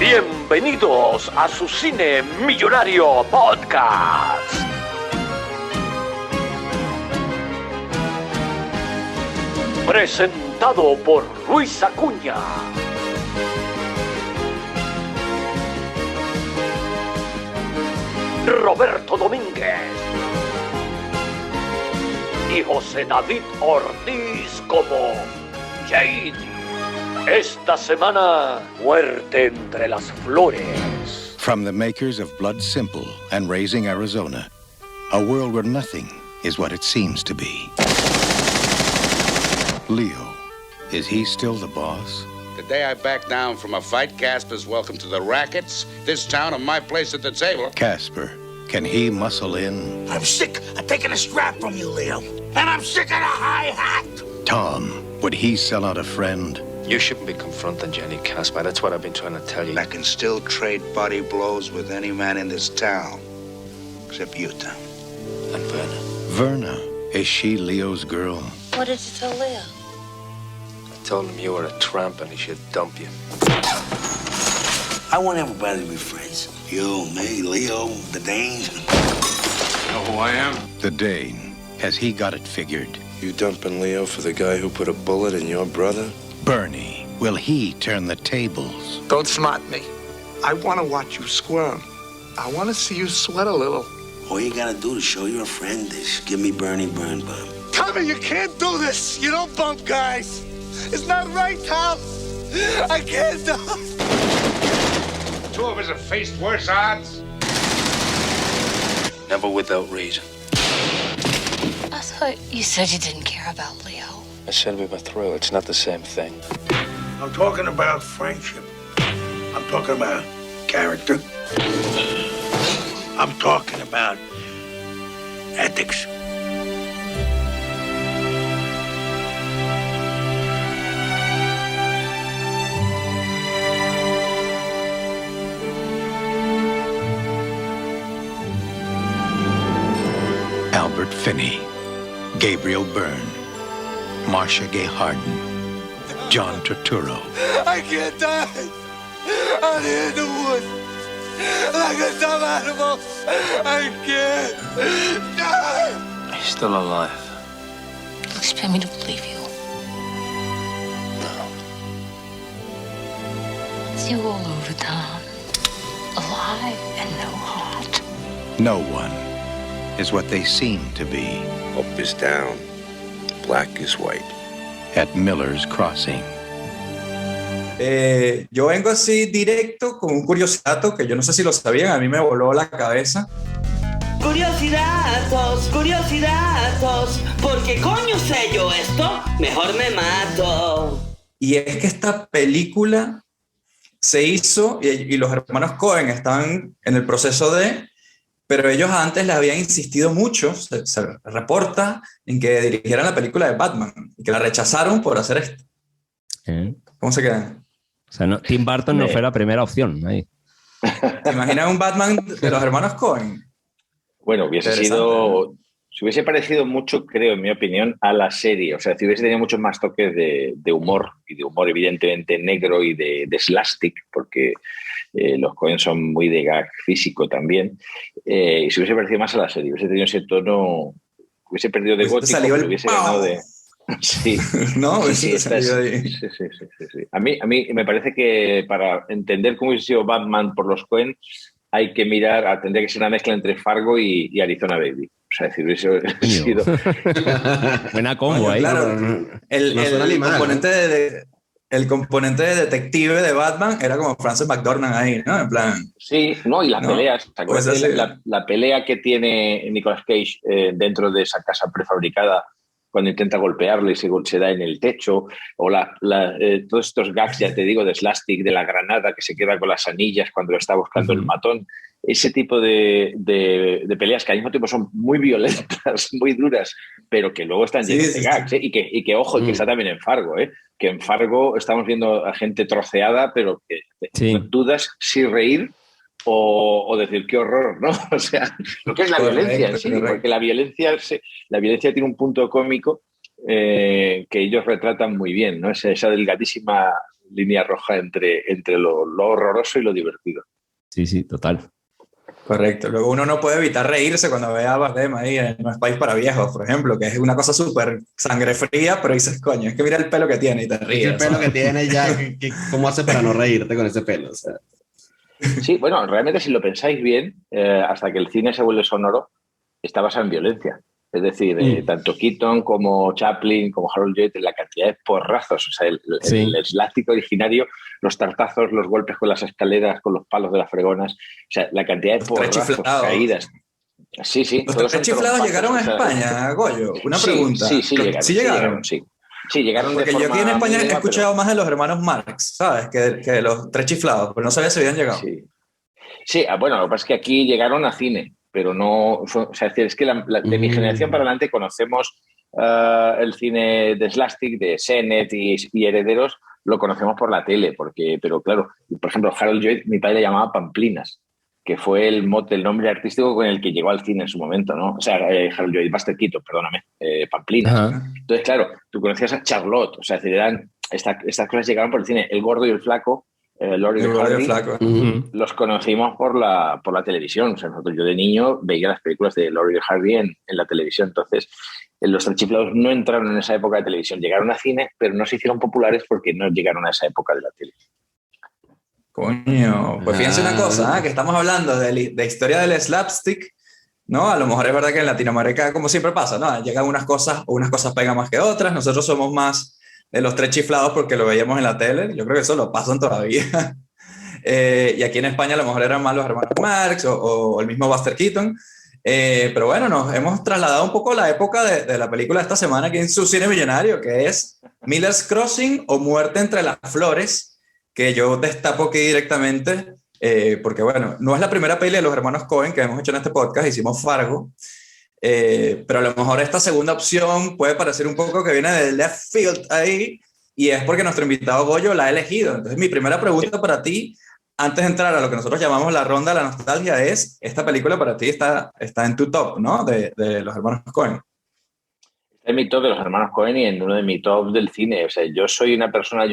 Bienvenidos a su Cine Millonario Podcast. Presentado por Luis Acuña. Roberto Domínguez. Y José David Ortiz como Jade. Esta semana, Muerte entre las Flores. From the makers of Blood Simple and Raising Arizona, a world where nothing is what it seems to be. Leo, is he still the boss? The day I back down from a fight, Casper's welcome to the rackets, this town, and my place at the table. Casper, can he muscle in? I'm sick of taking a strap from you, Leo. And I'm sick of the high hat. Tom, would he sell out a friend? You shouldn't be confronting Jenny Casper. That's what I've been trying to tell you. I can still trade body blows with any man in this town. Except you, Tom. And Verna. Verna, is she Leo's girl? What did you tell Leo? I told him you were a tramp and he should dump you. I want everybody to be friends. You, me, Leo, the Dane. You know who I am? The Dane, has he got it figured? You dumping Leo for the guy who put a bullet in your brother? Bernie, will he turn the tables? Don't smart me. I want to watch you squirm. I want to see you sweat a little. All you gotta do to show you're a friend is give me Bernie Burn Bum. Tommy, you can't do this. You don't bump guys. It's not right, Tom. I can't do it. Two of us have faced worse odds. Never without reason. I thought you said you didn't care about Leo. I said we were through. It's not the same thing. I'm talking about friendship. I'm talking about character. I'm talking about ethics. Albert Finney, Gabriel Byrne, Marcia Gay Harden, John Turturro. I can't die. Out here in the woods. Like a dumb animal. I can't die. He's still alive. You expect me to believe you? No. It's you all over town. Alive and no heart. No one is what they seem to be. Up is down, black is white. At Miller's Crossing. Yo vengo así directo con un curiosato que yo no sé si lo sabían, a mí me voló la cabeza. Curiosidades, curiosidades, porque coño sé yo esto, mejor me mato. Y es que esta película se hizo y los hermanos Coen estaban en el proceso pero ellos antes les habían insistido mucho, se reporta, en que dirigieran la película de Batman y que la rechazaron por hacer esto. ¿Cómo se quedan? O sea, no, Tim Burton no fue la primera opción ahí. ¿Te imaginas un Batman de los hermanos Coen? Bueno, se hubiese parecido mucho, creo, en mi opinión, a la serie. O sea, si hubiese tenido muchos más toques de humor, y de humor evidentemente negro y de slapstick, porque los Coen son muy de gag físico también, y se hubiese parecido más a la serie. Hubiese tenido ese tono, hubiese perdido de gótico, pero hubiese ganado de... Sí, ¿no? Sí. A mí me parece que para entender cómo hubiese sido Batman por los Coen hay que mirar, tendría que ser una mezcla entre Fargo y Arizona Baby. O sea, decir, hubiese sido... Buena combo ahí. Claro, el componente de detective de Batman era como Frances McDormand ahí, ¿no? En plan... Sí, no, y las peleas. Pues la pelea que tiene Nicolas Cage dentro de esa casa prefabricada cuando intenta golpearle y se da en el techo, o todos estos gags, ya te digo, de slapstick, de la granada que se queda con las anillas cuando lo está buscando el matón, ese tipo de peleas que al mismo tiempo son muy violentas, muy duras, pero que luego están llenas de gags, y que ojo, que está también en Fargo, que en Fargo estamos viendo a gente troceada, pero que dudas si reír o decir qué horror, ¿no? O sea, lo que es la violencia en sí, porque la violencia tiene un punto cómico que ellos retratan muy bien, ¿no? Esa delgadísima línea roja entre lo horroroso y lo divertido. Sí, sí, total. Correcto. Luego uno no puede evitar reírse cuando ve a Bardem ahí en No es país para viejos, por ejemplo, que es una cosa súper sangre fría, pero dices, coño, es que mira el pelo que tiene y te ríes. El pelo que tiene ya, ¿cómo hace para no reírte con ese pelo? O sea. Sí, bueno, realmente si lo pensáis bien, hasta que el cine se vuelve sonoro, está basado en violencia. Es decir, tanto Keaton como Chaplin, como Harold Lloyd, la cantidad de porrazos, o sea, el slapstick originario, los tartazos, los golpes con las escaleras, con los palos de las fregonas, o sea, la cantidad de porrazos, caídas. Sí, sí. ¿Los tres chiflados llegaron a España, Goyo? Una pregunta. Sí, llegaron. ¿Sí llegaron? Sí. Sí, llegaron. Porque yo aquí en España he escuchado más de los hermanos Marx, ¿sabes? Que de los tres chiflados, pero no sabía si habían llegado. Sí, bueno, lo que pasa es que aquí llegaron a cine, pero no... O sea, es que de mi generación para adelante conocemos el cine de slapstick, de Sennett y herederos, lo conocemos por la tele, pero claro, por ejemplo, Harold Lloyd, mi padre le llamaba Pamplinas, que fue el nombre artístico con el que llegó al cine en su momento, ¿no? O sea, Harold Lloyd, Buster Keaton, perdóname, Pamplinas. Ajá. Entonces, claro, tú conocías a Charlotte, o sea, estas cosas llegaron por el cine. El gordo y el flaco, Laurel y Hardy, los conocimos por la televisión. O sea, yo de niño veía las películas de Laurel y Hardy en la televisión. Entonces, los tres chiflados no entraron en esa época de televisión. Llegaron a cine, pero no se hicieron populares porque no llegaron a esa época de la tele. Coño, pues fíjense una cosa, que estamos hablando de historia del slapstick, ¿no? A lo mejor es verdad que en Latinoamérica, como siempre pasa, ¿no? Llegan unas cosas pegan más que otras. Nosotros somos más de los tres chiflados porque lo veíamos en la tele. Yo creo que eso lo pasan todavía. Y aquí en España a lo mejor eran más los hermanos Marx o el mismo Buster Keaton. Pero bueno, nos hemos trasladado un poco a la época de la película de esta semana aquí en su cine millonario, que es Miller's Crossing o Muerte entre las flores, que yo destapo aquí directamente, porque bueno, no es la primera peli de los hermanos Coen que hemos hecho en este podcast, hicimos Fargo, pero a lo mejor esta segunda opción puede parecer un poco que viene de left field ahí, y es porque nuestro invitado Goyo la ha elegido. Entonces mi primera pregunta para ti, antes de entrar a lo que nosotros llamamos la ronda de la nostalgia, es, esta película para ti está en tu top, ¿no? De los hermanos Coen. En mi top de los hermanos Coen y en uno de mi top del cine. O sea, yo soy una persona,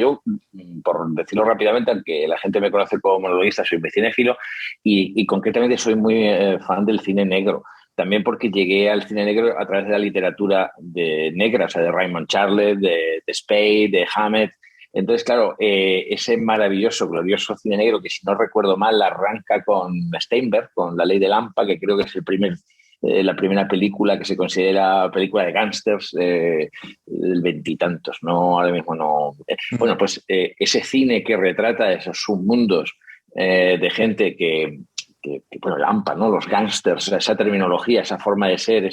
por decirlo rápidamente, aunque la gente me conoce como monologuista, soy muy cinéfilo y concretamente soy muy fan del cine negro. También porque llegué al cine negro a través de la literatura negra, o sea, de Raymond Chandler, de Spade, de Hammett. Entonces, claro, ese maravilloso, glorioso cine negro que, si no recuerdo mal, arranca con Steinberg, con La Ley de Lampa, que creo que es la primera película que se considera película de gángsters del veintitantos, ¿no? Ahora mismo no. Bueno, pues ese cine que retrata esos submundos de gente que bueno, Lampa, ¿no? Los gángsters, esa terminología, esa forma de ser,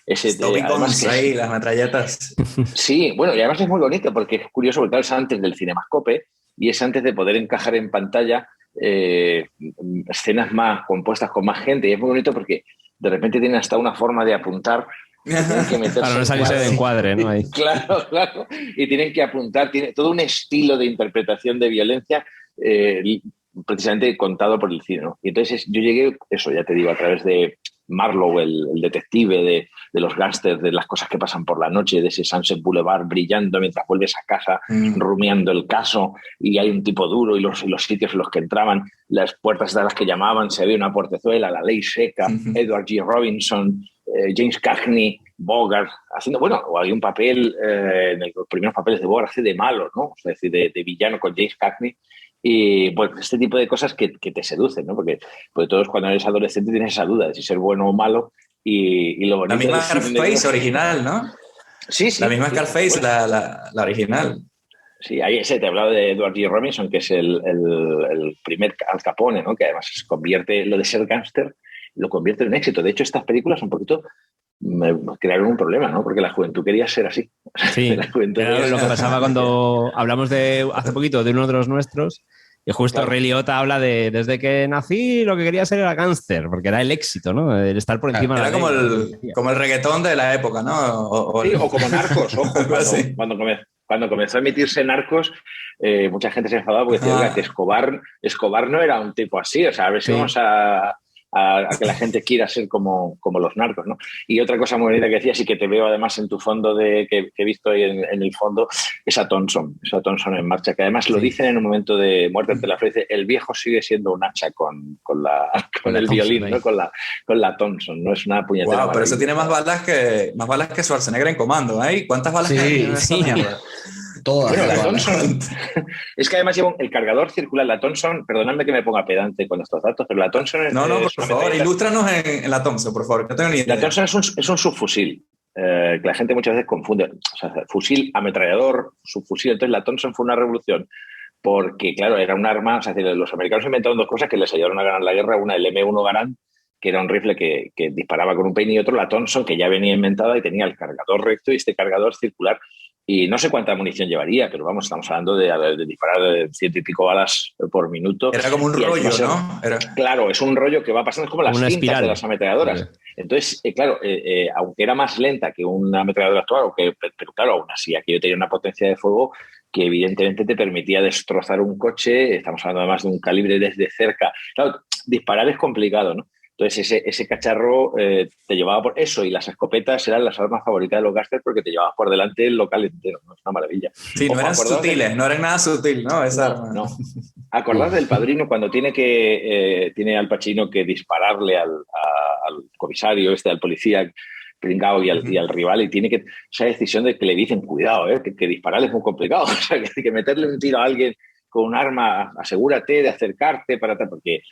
además ahí, las metralletas. Sí, bueno, y además es muy bonito porque es curioso, porque es antes del cinemascope y es antes de poder encajar en pantalla escenas más compuestas con más gente, y es muy bonito porque de repente tiene hasta una forma de apuntar. Para no salirse de encuadre, ¿no? Ahí. Claro. Y tienen que apuntar, tiene todo un estilo de interpretación de violencia precisamente contado por el cine, ¿no? Y entonces yo llegué, eso ya te digo, a través de Marlowe, el detective de los gángsters, de las cosas que pasan por la noche, de ese Sunset Boulevard brillando mientras vuelves a casa, rumiando el caso, y hay un tipo duro, y los sitios en los que entraban, las puertas de las que llamaban, se había una portezuela, La Ley Seca, Edward G. Robinson, James Cagney, Bogart, haciendo, bueno, o hay un papel, en los primeros papeles de Bogart, hace de malo, ¿no? Es decir, de villano con James Cagney. Y pues este tipo de cosas que te seducen, ¿no? Porque todos cuando eres adolescente tienes esa duda de si ser bueno o malo, y lo bonito. La misma Scarface original, ¿no? Sí. La misma Scarface, la original. Sí, ahí te he hablado de Edward G. Robinson, que es el primer Al Capone, ¿no? Que además convierte lo de ser gángster, lo convierte en un éxito. De hecho, estas películas un poquito me crearon un problema, ¿no? Porque la juventud quería ser así. Sí, era lo que pasaba cuando hablamos hace poquito de uno de los nuestros, y justo claro. Ray Liotta habla de desde que nací lo que quería ser era gángster, porque era el éxito, ¿no? El estar por encima de la ley. Como el reggaetón de la época, ¿no? O como Narcos, ojo. Cuando comenzó a emitirse Narcos, mucha gente se enfadaba porque decía que Escobar no era un tipo así, o sea, a ver si vamos a a que la gente quiera ser como los narcos, ¿no? Y otra cosa muy bonita que decías y que te veo además en tu fondo que he visto ahí en el fondo, esa Thompson en marcha, que además lo dicen en un momento de muerte ante la frente, el viejo sigue siendo un hacha con el violín, ¿no? Con la Thompson, no es una puñetera. Wow, pero eso tiene más balas que Schwarzenegger en Comando, ¿eh? ¿Cuántas balas tiene esa mierda? Todas. Bueno, la Thompson, es que además lleva el cargador circular, la Thompson, perdonadme que me ponga pedante con estos datos, pero la Thompson es... No, por favor, ilústranos en la Thompson, por favor, no tengo ni idea. La Thompson es un subfusil, que la gente muchas veces confunde, o sea, fusil, ametrallador, subfusil, entonces la Thompson fue una revolución, porque claro, era un arma, o sea, los americanos inventaron dos cosas que les ayudaron a ganar la guerra, una el M1 Garand, que era un rifle que disparaba con un peine, y otro la Thompson, que ya venía inventada y tenía el cargador recto y este cargador circular. Y no sé cuánta munición llevaría, pero vamos, estamos hablando de disparar de 100 y pico balas por minuto. Era como un rollo, ¿no? Claro, es un rollo que va pasando, es como las cintas espiral de las ametralladoras. Sí. Entonces, claro, aunque era más lenta que una ametralladora actual, pero claro, aún así aquello tenía una potencia de fuego que evidentemente te permitía destrozar un coche. Estamos hablando además de un calibre desde cerca. Claro, disparar es complicado, ¿no? Entonces ese cacharro te llevaba por eso, y las escopetas eran las armas favoritas de los gángsters porque te llevabas por delante el local entero, ¿no? Es una maravilla. Sí, no eran sutiles, no eran nada sutil, ¿no? Esa arma. No. Acordad del Padrino cuando tiene Al Pacino que dispararle al comisario, al policía pringao y al rival, y tiene que esa decisión de que le dicen, cuidado, que dispararle es muy complicado, o sea, que meterle un tiro a alguien con un arma, asegúrate de acercarte porque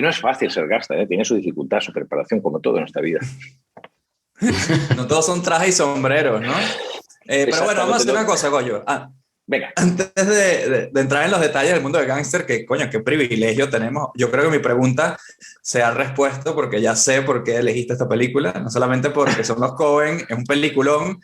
no es fácil ser gángster, tiene su dificultad, su preparación, como todo en esta vida. No todos son trajes y sombreros, ¿no? Pero bueno, vamos a hacer una cosa, Goyo. Venga. Antes de entrar en los detalles del mundo de gángster, que coño, qué privilegio tenemos. Yo creo que mi pregunta se ha respuesto porque ya sé por qué elegiste esta película, no solamente porque son los Coen, es un peliculón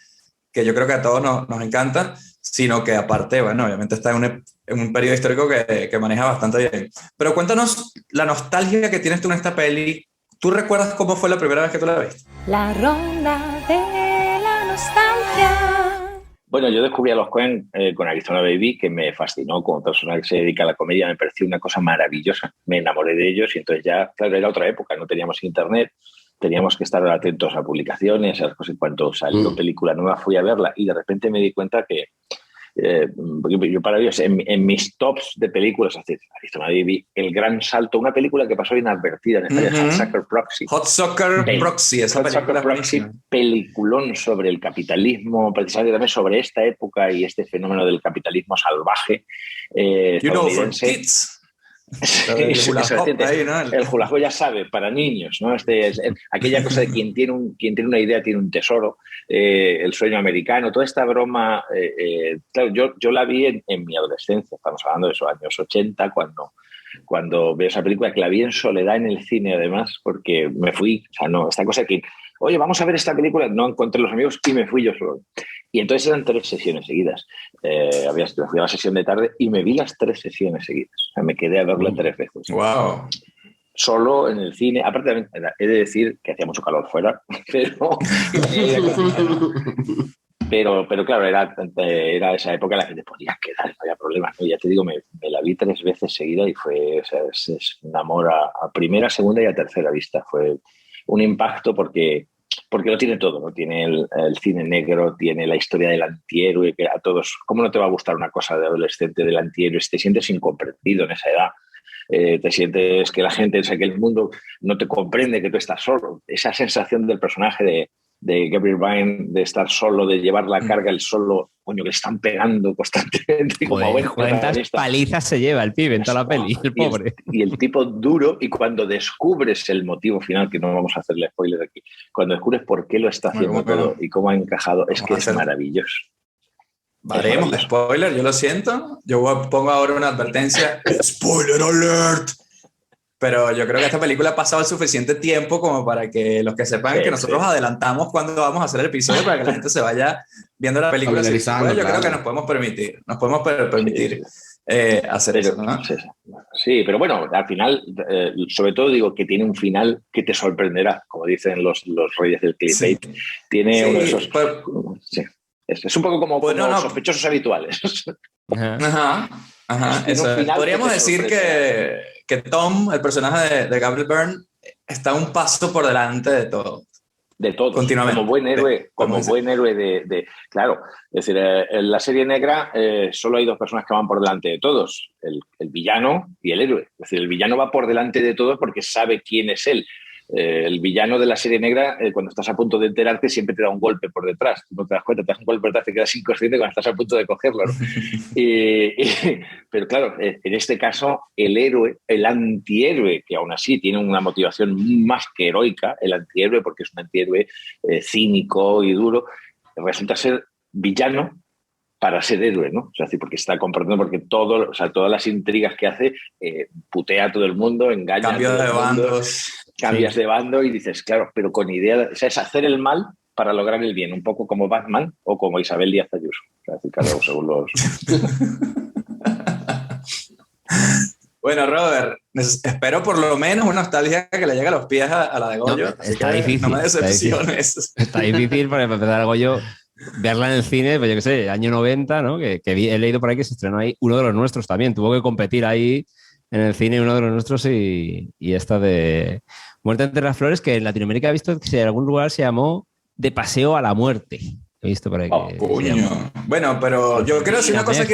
que yo creo que a todos nos encanta, sino que aparte, bueno, obviamente está en un periodo histórico que maneja bastante bien. Pero cuéntanos la nostalgia que tienes tú en esta peli. ¿Tú recuerdas cómo fue la primera vez que tú la viste? La ronda de la nostalgia. Bueno, yo descubrí a los Coen con Arizona Baby, que me fascinó como persona que se dedica a la comedia, me pareció una cosa maravillosa. Me enamoré de ellos y entonces ya, claro, era otra época, no teníamos internet, teníamos que estar atentos a publicaciones, a las cosas. Cuando salió película nueva fui a verla y de repente me di cuenta que yo para ellos, en mis tops de películas, Arizona Baby, El Gran Salto, una película que pasó inadvertida en España, Hot Soccer Proxy. Hot Soccer Proxy, esa película Proxy, peliculón sobre el capitalismo, precisamente también sobre esta época y este fenómeno del capitalismo salvaje. You know, for kids. El hula hoop, ya sabe, para niños, ¿no? Aquella cosa de quien tiene una idea tiene un tesoro, el sueño americano, toda esta broma. Claro, yo la vi en mi adolescencia, estamos hablando de esos años 80, cuando veo esa película, que la vi en soledad en el cine además, porque me fui, o sea, no, esta cosa que, oye, vamos a ver esta película, no encontré los amigos y me fui yo solo. Y entonces eran 3 sesiones seguidas. Fui a la sesión de tarde y me vi las 3 sesiones seguidas. O sea, me quedé a verla 3 veces. ¡Wow! Solo en el cine. Aparte, he de decir que hacía mucho calor fuera, pero claro, era esa época en la que te podías quedar, no había problemas, ¿no? Ya te digo, me la vi 3 veces seguida y fue, o sea, es un amor a primera, segunda y a tercera vista. Fue un impacto porque lo tiene todo, ¿no? Tiene el cine negro, tiene la historia del antihéroe, que a todos, ¿cómo no te va a gustar una cosa de adolescente del antihéroe? Te sientes incomprendido en esa edad, te sientes que la gente, o sea, que el mundo no te comprende, que tú estás solo. Esa sensación del personaje de Gabriel Byrne, de estar solo, de llevar la carga el solo, coño, que le están pegando constantemente. ¿Cuántas palizas se lleva el pibe en toda la peli, el pobre? Y el tipo duro, y cuando descubres el motivo final, que no vamos a hacerle spoiler aquí, cuando descubres por qué lo está haciendo todo y cómo ha encajado, es que es maravilloso. Haremos spoiler, yo lo siento. Yo pongo ahora una advertencia. ¡Spoiler alert! Pero yo creo que esta película ha pasado el suficiente tiempo como para que los que sepan que nosotros adelantamos cuando vamos a hacer el episodio para que la gente se vaya viendo la película. Yo creo que nos podemos permitir hacer eso, ¿no? Sí, pero bueno, al final, sobre todo digo que tiene un final que te sorprenderá, como dicen los reyes del clickbait. Tiene uno de esos... Sí. Es un poco como sospechosos habituales. Ajá. Podríamos decir que Tom, el personaje de Gabriel Byrne, está un paso por delante de todo. De todo, continuamente. Como buen héroe, claro, es decir, en la serie negra solo hay dos personas que van por delante de todos, el villano y el héroe. Es decir, el villano va por delante de todos porque sabe quién es él. El villano de la serie negra, cuando estás a punto de enterarte, siempre te da un golpe por detrás. Tú no te das cuenta, te das un golpe por detrás, te quedas inconsciente cuando estás a punto de cogerlo, ¿no? Pero claro, en este caso, el héroe, el antihéroe, que aún así tiene una motivación más que heroica, el antihéroe, porque es un antihéroe cínico y duro, resulta ser villano para ser héroe, ¿no? O sea, porque está compartiendo, porque todas las intrigas que hace, putea a todo el mundo, engaña Cambio a todo el mundo. bandos. Cambias de bando y dices, claro, pero con idea, o sea, es hacer el mal para lograr el bien, un poco como Batman o como Isabel Díaz Ayuso. O sea, así, claro, según los... Bueno, Robert, espero por lo menos una nostalgia que le llegue a los pies a la de Goyo. No, está difícil. No me decepciones. Está difícil para empezar Goyo, verla en el cine, pues yo qué sé, año 90, ¿no? Que he leído por ahí que se estrenó ahí uno de los nuestros también. Tuvo que competir ahí en el cine uno de los nuestros y esta de Muerte entre las flores, que en Latinoamérica he visto que en algún lugar se llamó De paseo a la muerte. He visto por ahí Bueno, pero yo quiero decir una cosa aquí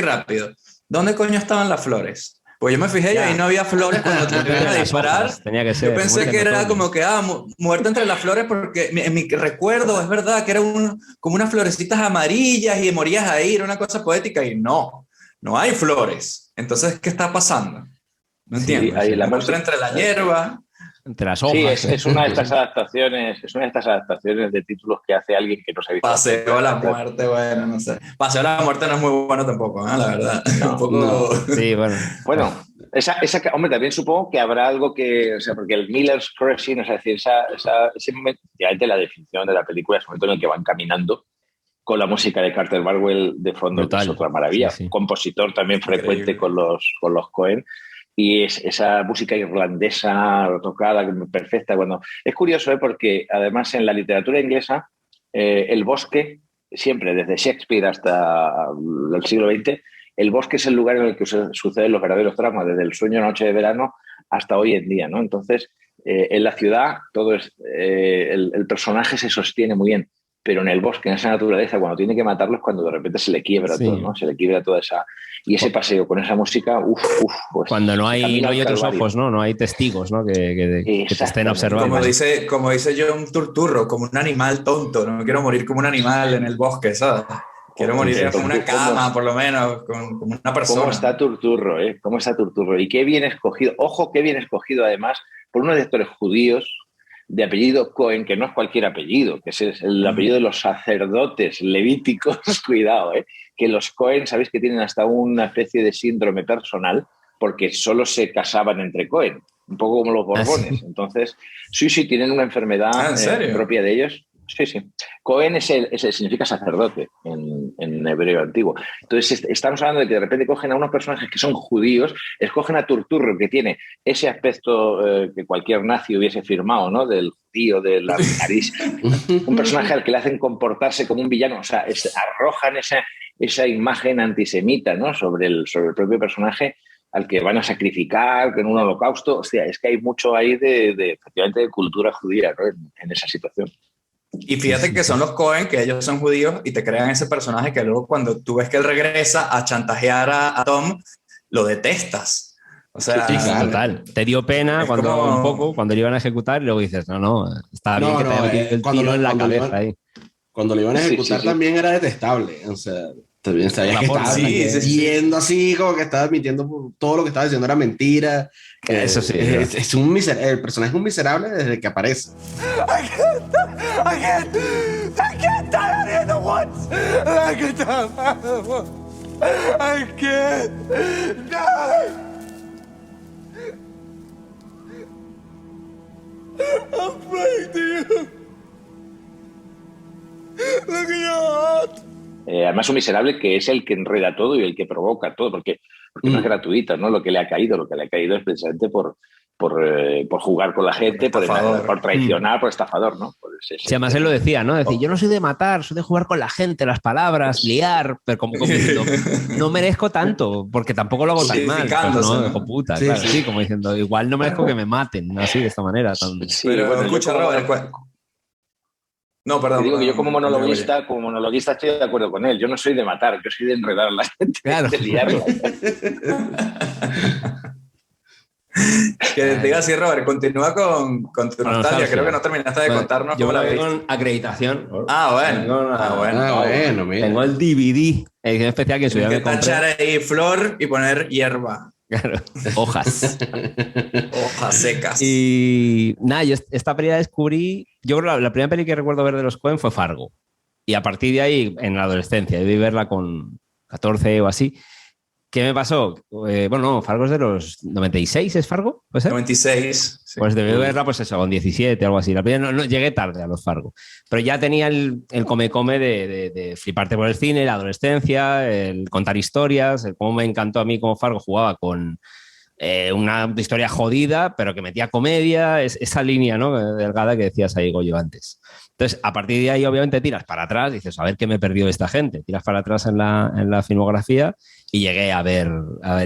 rápido. ¿Dónde coño estaban las flores? Pues yo me fijé y ahí no había flores cuando te iban a disparar. Tenía que ser. Yo pensé que era como que, muerte entre las flores, porque en mi recuerdo es verdad que era como unas florecitas amarillas y morías ahí, era una cosa poética y no hay flores. Entonces, ¿qué está pasando? No entiendo. Sí, ahí la muestra entre la hierba. Entre las hojas. Sí, es una de estas adaptaciones de títulos que hace alguien que no se ha visto. Paseo a la muerte, bueno, no sé. Paseo a la muerte no es muy bueno tampoco, la verdad. No. Sí, bueno. Bueno, hombre, también supongo que habrá algo que, o sea, porque el Miller's Crossing, o sea, es decir, ese momento, efectivamente la definición de la película es el momento en el que van caminando con la música de Carter Barwell de fondo, brutal, que es otra maravilla. Sí. Compositor también frecuente con los Coen. Y es esa música irlandesa tocada, perfecta. Bueno, es curioso, porque además en la literatura inglesa el bosque, siempre desde Shakespeare hasta el siglo XX, el bosque es el lugar en el que suceden los verdaderos dramas, desde el sueño noche de verano hasta hoy en día, ¿no? Entonces, en la ciudad todo es, el personaje se sostiene muy bien, pero en el bosque, en esa naturaleza, cuando tiene que matarlo es cuando de repente se le quiebra todo, ¿no? Se le quiebra toda esa... Y ese paseo con esa música, pues, cuando no hay otros ojos, no hay testigos, ¿no? que te estén observando. Como dice John Turturro, como un animal tonto, no quiero morir como un animal en el bosque, ¿sabes? Quiero morir como una cama, por lo menos, como una persona. ¿Cómo está Turturro, ¿Cómo está Turturro? Y qué bien escogido, ojo, qué bien escogido además por unos directores judíos de apellido Cohen, que no es cualquier apellido, que es el apellido de los sacerdotes levíticos, cuidado, que los Cohen, sabéis que tienen hasta una especie de síndrome personal porque solo se casaban entre Cohen, un poco como los Borbones. Entonces, sí, tienen una enfermedad propia de ellos. Sí. Cohen significa sacerdote en hebreo antiguo. Entonces, estamos hablando de que de repente cogen a unos personajes que son judíos, escogen a Turturro, que tiene ese aspecto que cualquier nazi hubiese firmado, ¿no? Del judío, de la nariz. Un personaje al que le hacen comportarse como un villano. O sea, arrojan esa imagen antisemita, ¿no? sobre el propio personaje al que van a sacrificar en un holocausto. O sea, es que hay mucho ahí efectivamente de cultura judía, ¿no? en esa situación. Y fíjate que son los Cohen, que ellos son judíos y te crean ese personaje que luego cuando tú ves que él regresa a chantajear a Tom, lo detestas. O sea, total. Te dio pena un poco cuando le iban a ejecutar y luego dices, no, está bien que te haya metido el tiro en la cabeza ahí. Cuando lo iban a ejecutar también era detestable. O sea, también sabías que estaba mintiendo así, como que estaba mintiendo, todo lo que estaba diciendo era mentira. Eso sí. El personaje es un miserable desde que aparece. I can't die out here in the woods like a dumb animal. I can't die. I'm praying to you. Look at your heart. Además un miserable que es el que enreda todo y el que provoca todo, porque no es gratuito, ¿no? Lo que le ha caído es precisamente por por jugar con la gente, por traicionar, por estafador, ¿no? Sí, además él lo decía, ¿no? Decir, yo no soy de matar, soy de jugar con la gente, las palabras, liar, pero como diciendo, no merezco tanto, porque tampoco lo hago tan mal. Pues no, hijo puta, sí, claro, sí, como diciendo, igual no merezco que me maten, así, de esta manera. Tan... Sí, pero bueno, escucha, Robert, no, perdón. Te digo que yo como monologuista estoy de acuerdo con él. Yo no soy de matar, yo soy de enredar a la gente, claro. De liarla. Que te diga así, Robert, continúa con tu nostalgia. Creo que no terminaste de contarnos cómo la viste. Con acreditación. Bueno. Mira. Tengo el DVD, edición especial que Tienes que tachar ahí flor y poner hierba. Claro, hojas. Hojas secas. Y nada, yo esta peli la descubrí. Yo creo que la primera peli que recuerdo ver de los Coen fue Fargo. Y a partir de ahí, en la adolescencia, debí verla con 14 o así. ¿Qué me pasó? Fargo es de los 96, ¿es Fargo? ¿Puede ser? 96. Sí. Pues debí verla, pues eso, con 17, algo así. La primera no llegué tarde a los Fargo. Pero ya tenía el come-come de fliparte por el cine, la adolescencia, el contar historias, el cómo me encantó a mí cómo Fargo jugaba con una historia jodida, pero que metía comedia, esa línea, ¿no? Delgada que decías ahí, Goyo, antes. Entonces, a partir de ahí, obviamente, tiras para atrás, dices, a ver qué me perdió esta gente. Tiras para atrás en la filmografía y llegué a ver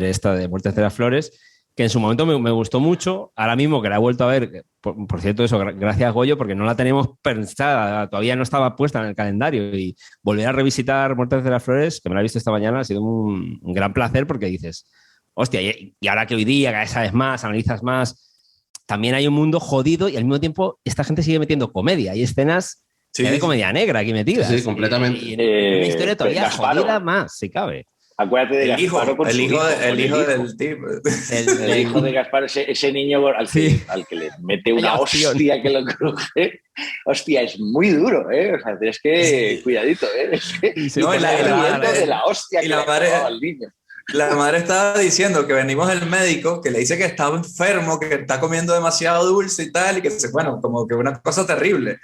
esta de Muertes de las Flores, que en su momento me gustó mucho. Ahora mismo que la he vuelto a ver, por cierto, eso, gracias, Goyo, porque no la teníamos pensada, todavía no estaba puesta en el calendario. Y volver a revisitar Muertes de las Flores, que me la he visto esta mañana, ha sido un gran placer porque dices, hostia, y ahora que hoy día cada vez sabes más, analizas más, también hay un mundo jodido y al mismo tiempo esta gente sigue metiendo comedia. Hay escenas de comedia negra aquí metidas. Sí, completamente. Y una historia todavía jodida más, si cabe. Acuérdate de Gaspar. El hijo del tipo. El hijo de Gaspar, ese niño al que le mete una hostia que lo cruje. Hostia, es muy duro, ¿eh? O sea, tienes que... Cuidadito, ¿eh? Es que, de la hostia que le ha dado al niño. La madre estaba diciendo que venimos del médico, que le dice que estaba enfermo, que está comiendo demasiado dulce y tal, y que, bueno, como que una cosa terrible.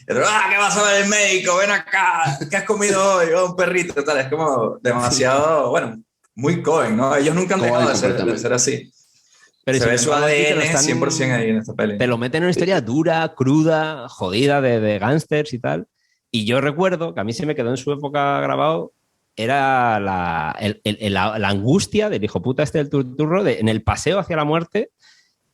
Pero, ¿qué vas a ver el médico? Ven acá, ¿qué has comido hoy? Un perrito, tal. Es como demasiado, bueno, muy Coen, ¿no? Ellos nunca han dejado de ser así. Pero se ve su ADN 100% ahí en esta peli. Te lo meten en una historia dura, cruda, jodida, de gángsters y tal. Y yo recuerdo que a mí se me quedó en su época grabado, era la angustia del hijo puta este del turturro en el paseo hacia la muerte.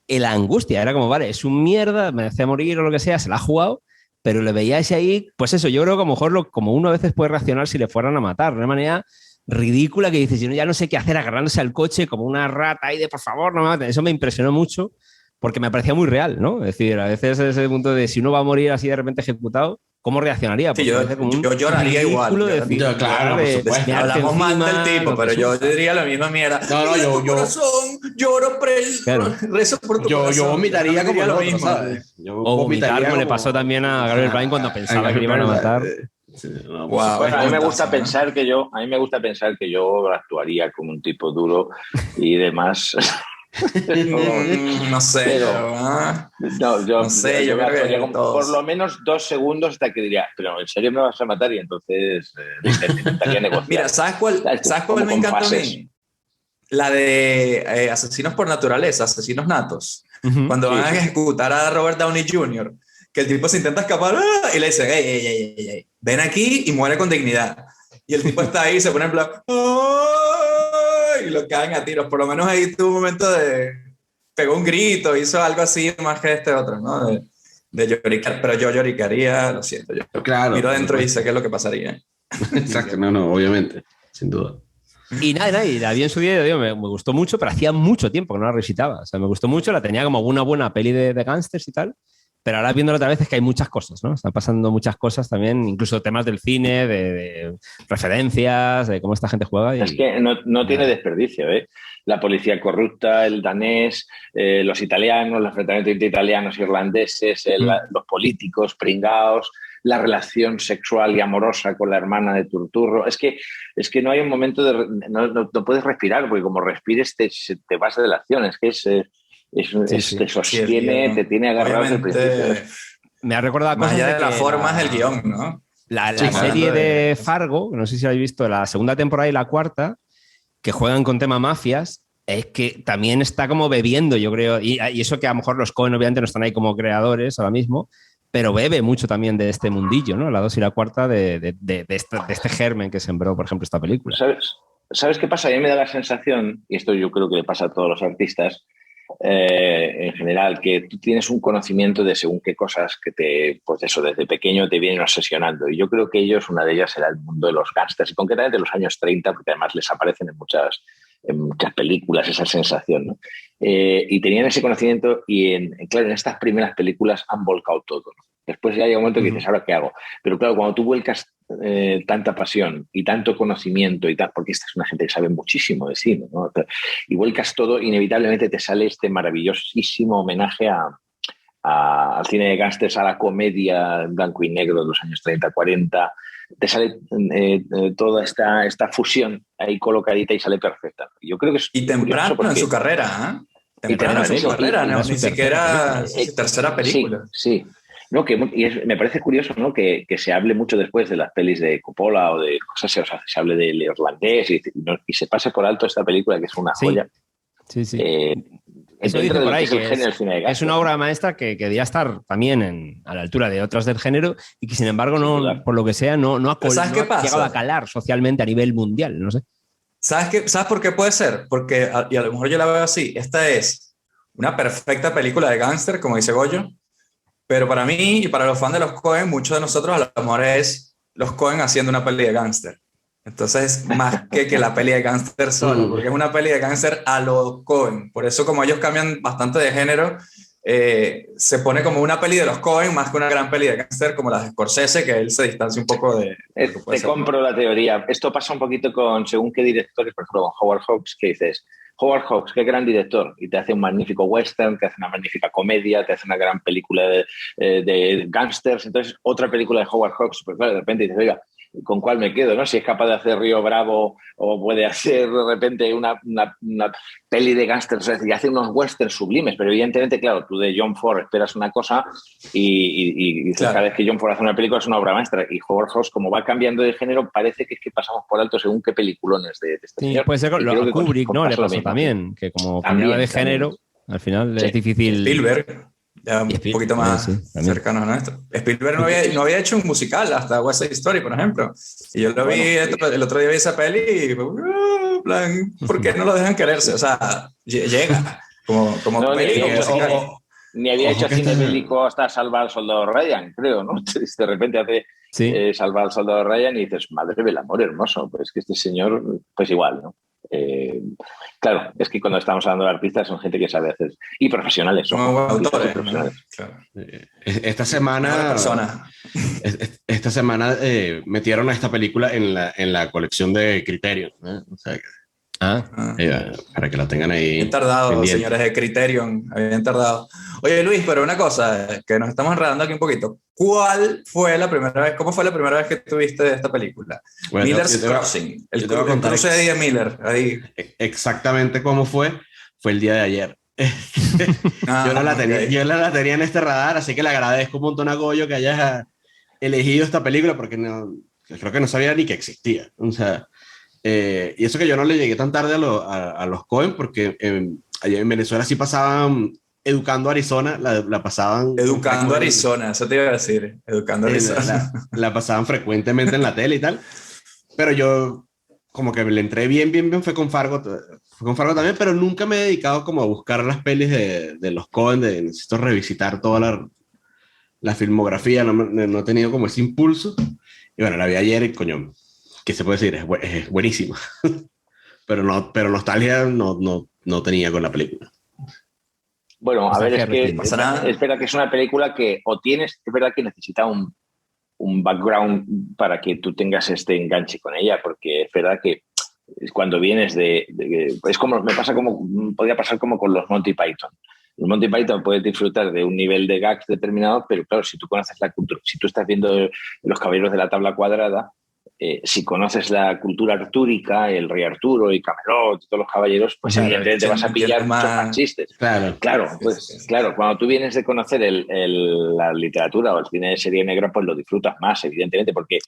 La angustia era como, vale, es un mierda, merece morir o lo que sea, se la ha jugado, pero le veíais ahí, pues eso, yo creo que a lo mejor como uno a veces puede reaccionar si le fueran a matar, de una manera ridícula que dices, yo ya no sé qué hacer, agarrándose al coche como una rata ahí de por favor, no me maten. Eso me impresionó mucho porque me parecía muy real, ¿no? Es decir, a veces ese punto de si uno va a morir así de repente ejecutado, ¿cómo reaccionaría? Sí, yo lloraría igual. Claro, por supuesto. Hablamos mal del tipo, pero yo diría la misma mierda. No, yo corazón, lloro, rezo por tu corazón. Yo vomitaría como lo mismo, ¿sabes? O vomitar como le pasó también a Gabriel Byrne cuando pensaba que le iban a matar. Bueno, a mí me gusta pensar que yo actuaría como un tipo duro y demás. No sé, yo creo que por lo menos 2 segundos hasta que diría, pero ¿en serio me vas a matar? Y entonces intentaría negociar. Mira, ¿sabes cuál me encantó a mí? La de Asesinos por Naturaleza, Asesinos Natos. Cuando van a ejecutar a Robert Downey Jr., que el tipo se intenta escapar y le dicen, ey, ven aquí y muere con dignidad. Y el tipo está ahí y se pone en plan, y lo caen a tiros. Por lo menos ahí tuvo un momento de... Pegó un grito, hizo algo así más que este otro, ¿no? De lloricar. Pero yo lloricaría, lo siento. Yo miro adentro y sé qué es lo que pasaría. Exacto, no, obviamente. Sin duda. Y nada, y la vi en su día, me gustó mucho, pero hacía mucho tiempo que no la revisitaba. O sea, me gustó mucho, la tenía como una buena peli de gángsters y tal. Pero ahora viéndolo otra vez es que hay muchas cosas, ¿no? Están pasando muchas cosas también, incluso temas del cine, de referencias, de cómo esta gente juega. Es que no tiene desperdicio, ¿eh? La policía corrupta, el danés, los italianos, los enfrentamientos entre italianos, irlandeses, los políticos pringaos, la relación sexual y amorosa con la hermana de Turturro. Es que no hay un momento de... No puedes respirar, porque como respires te vas de la acción. Es que te sostiene, te tiene agarrado desde el principio. Me ha recordado más allá de las formas del guión, ¿no? La serie de Fargo, no sé si habéis visto, la segunda temporada y la cuarta, que juegan con tema mafias, es que también está como bebiendo, yo creo, y eso que a lo mejor los Coen obviamente no están ahí como creadores ahora mismo, pero bebe mucho también de este mundillo, ¿no? La 2 y la cuarta de este germen que sembró, por ejemplo, esta película. ¿Sabes qué pasa? A mí me da la sensación, y esto yo creo que le pasa a todos los artistas en general, que tú tienes un conocimiento de según qué cosas que pues eso, desde pequeño te vienen obsesionando. Y yo creo que ellos, una de ellas era el mundo de los gángsters, y concretamente de los años 30, porque además les aparecen en muchas películas esa sensación, ¿no? Y tenían ese conocimiento y, claro, en estas primeras películas han volcado todo, ¿no? Después ya llega un momento que dices, ¿ahora qué hago? Pero claro, cuando tú vuelcas tanta pasión y tanto conocimiento y tal, porque esta es una gente que sabe muchísimo de cine, ¿no? Y vuelcas todo, inevitablemente te sale este maravillosísimo homenaje al cine de gángsters, a la comedia en blanco y negro de los años 30, 40. Te sale toda esta fusión ahí colocadita y sale perfecta. Yo creo que es y temprano en su carrera, ¿eh? Temprano en su carrera, no, ni siquiera su tercera película. Sí. No, me parece curioso, ¿no? Que se hable mucho después de las pelis de Coppola o de cosas, o sea, se hable del irlandés y se pase por alto esta película que es una joya. Sí. Eso dice por ahí, que es una obra maestra que debería estar también a la altura de otras del género y que sin embargo no, por lo que sea, no ha llegado a calar socialmente a nivel mundial, no sé. ¿Sabes por qué puede ser? Porque, y a lo mejor yo la veo así, esta es una perfecta película de gángster, como dice Goyo, pero para mí y para los fans de los Coen, muchos de nosotros a lo mejor es los Coen haciendo una peli de gángster. Entonces, más que la peli de gángster solo, porque es una peli de gángster a los Coen. Por eso, como ellos cambian bastante de género, se pone como una peli de los Coen más que una gran peli de gángster como las de Scorsese, que él se distancia un poco de... Te compro la teoría. Esto pasa un poquito con según qué directores, por ejemplo, con Howard Hawks, que dices, Howard Hawks, qué gran director, y te hace un magnífico western, te hace una magnífica comedia, te hace una gran película de gángsters. Entonces, otra película de Howard Hawks, pues claro, de repente dices, oiga, ¿con cuál me quedo? ¿No? Si es capaz de hacer Río Bravo o puede hacer de repente una peli de gángsters, y hace unos westerns sublimes, pero evidentemente, claro, tú de John Ford esperas una cosa y claro, cada vez que John Ford hace una película es una obra maestra, y Howard Hawks, como va cambiando de género, parece que es que pasamos por alto según qué peliculones de este sí, señor. Puede ser a Kubrick, ¿no? Le pasó también, que como cambiaba de género, al final es difícil... Spielberg. Ya un poquito más cercano a nuestro. Spielberg no había hecho un musical hasta West Side Story, por ejemplo. Y yo lo vi, el otro día vi esa peli y plan, ¿por qué no lo dejan quererse? O sea, llega como peli musical. Ni había hecho cine bélico hasta Salvar al Soldado Ryan, creo, ¿no? De repente hace Salvar al Soldado Ryan y dices, madre del amor hermoso, pues que este señor, pues igual, ¿no? Claro, es que cuando estamos hablando de artistas son gente que sabe hacer y profesionales, son autores profesionales. Claro. Esta semana metieron a esta película en la colección de Criterion, ¿eh? O sea, para que la tengan ahí. Bien tardado, pendiente. Señores de Criterion, habían tardado. Oye, Luis, pero una cosa, que nos estamos enredando aquí un poquito. ¿Cómo fue la primera vez que tuviste esta película? Bueno, Miller's Crossing, el cruce de Eddie Miller. Ahí. Exactamente cómo fue el día de ayer. Yo la tenía en este radar, así que le agradezco un montón a Goyo que hayas elegido esta película, porque creo que no sabía ni que existía. O sea, y eso que yo no le llegué tan tarde a los Coen, porque allá en Venezuela sí pasaban Educando Arizona, la pasaban... Educando Arizona, eso te iba a decir, Educando Arizona. La pasaban frecuentemente en la tele y tal, pero yo como que le entré bien, fue con Fargo también, pero nunca me he dedicado como a buscar las pelis de los Coen, necesito revisitar toda la filmografía, no he tenido como ese impulso, y bueno, la vi ayer y coño, ¿qué se puede decir? Es buenísima. pero nostalgia no tenía con la película. Bueno, a ver, es verdad que es una película que es verdad que necesita un background para que tú tengas este enganche con ella, porque es verdad que cuando vienes es como, podría pasar como con los Monty Python. Los Monty Python puedes disfrutar de un nivel de gags determinado, pero claro, si tú conoces la cultura, si tú estás viendo Los Caballeros de la Tabla Cuadrada, si conoces la cultura artúrica, el rey Arturo y Camelot y todos los caballeros, pues evidentemente vas a pillar muchos más chistes. Claro, cuando tú vienes de conocer la literatura o el cine de serie negra, pues lo disfrutas más, evidentemente, porque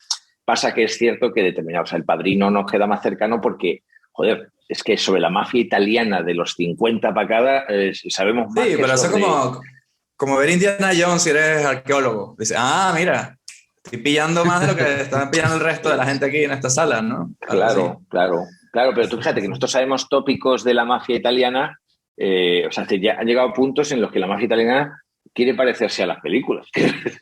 pasa que es cierto que determinados, el Padrino nos queda más cercano porque joder, es que sobre la mafia italiana de los 50 para cada sabemos más. Sí, que pero eso sobre... es como ver Indiana Jones si eres arqueólogo. Dice, mira, estoy pillando más de lo que están pillando el resto de la gente aquí en esta sala, ¿no? Claro, pero tú fíjate que nosotros sabemos tópicos de la mafia italiana, o sea, ya han llegado puntos en los que la mafia italiana quiere parecerse a las películas.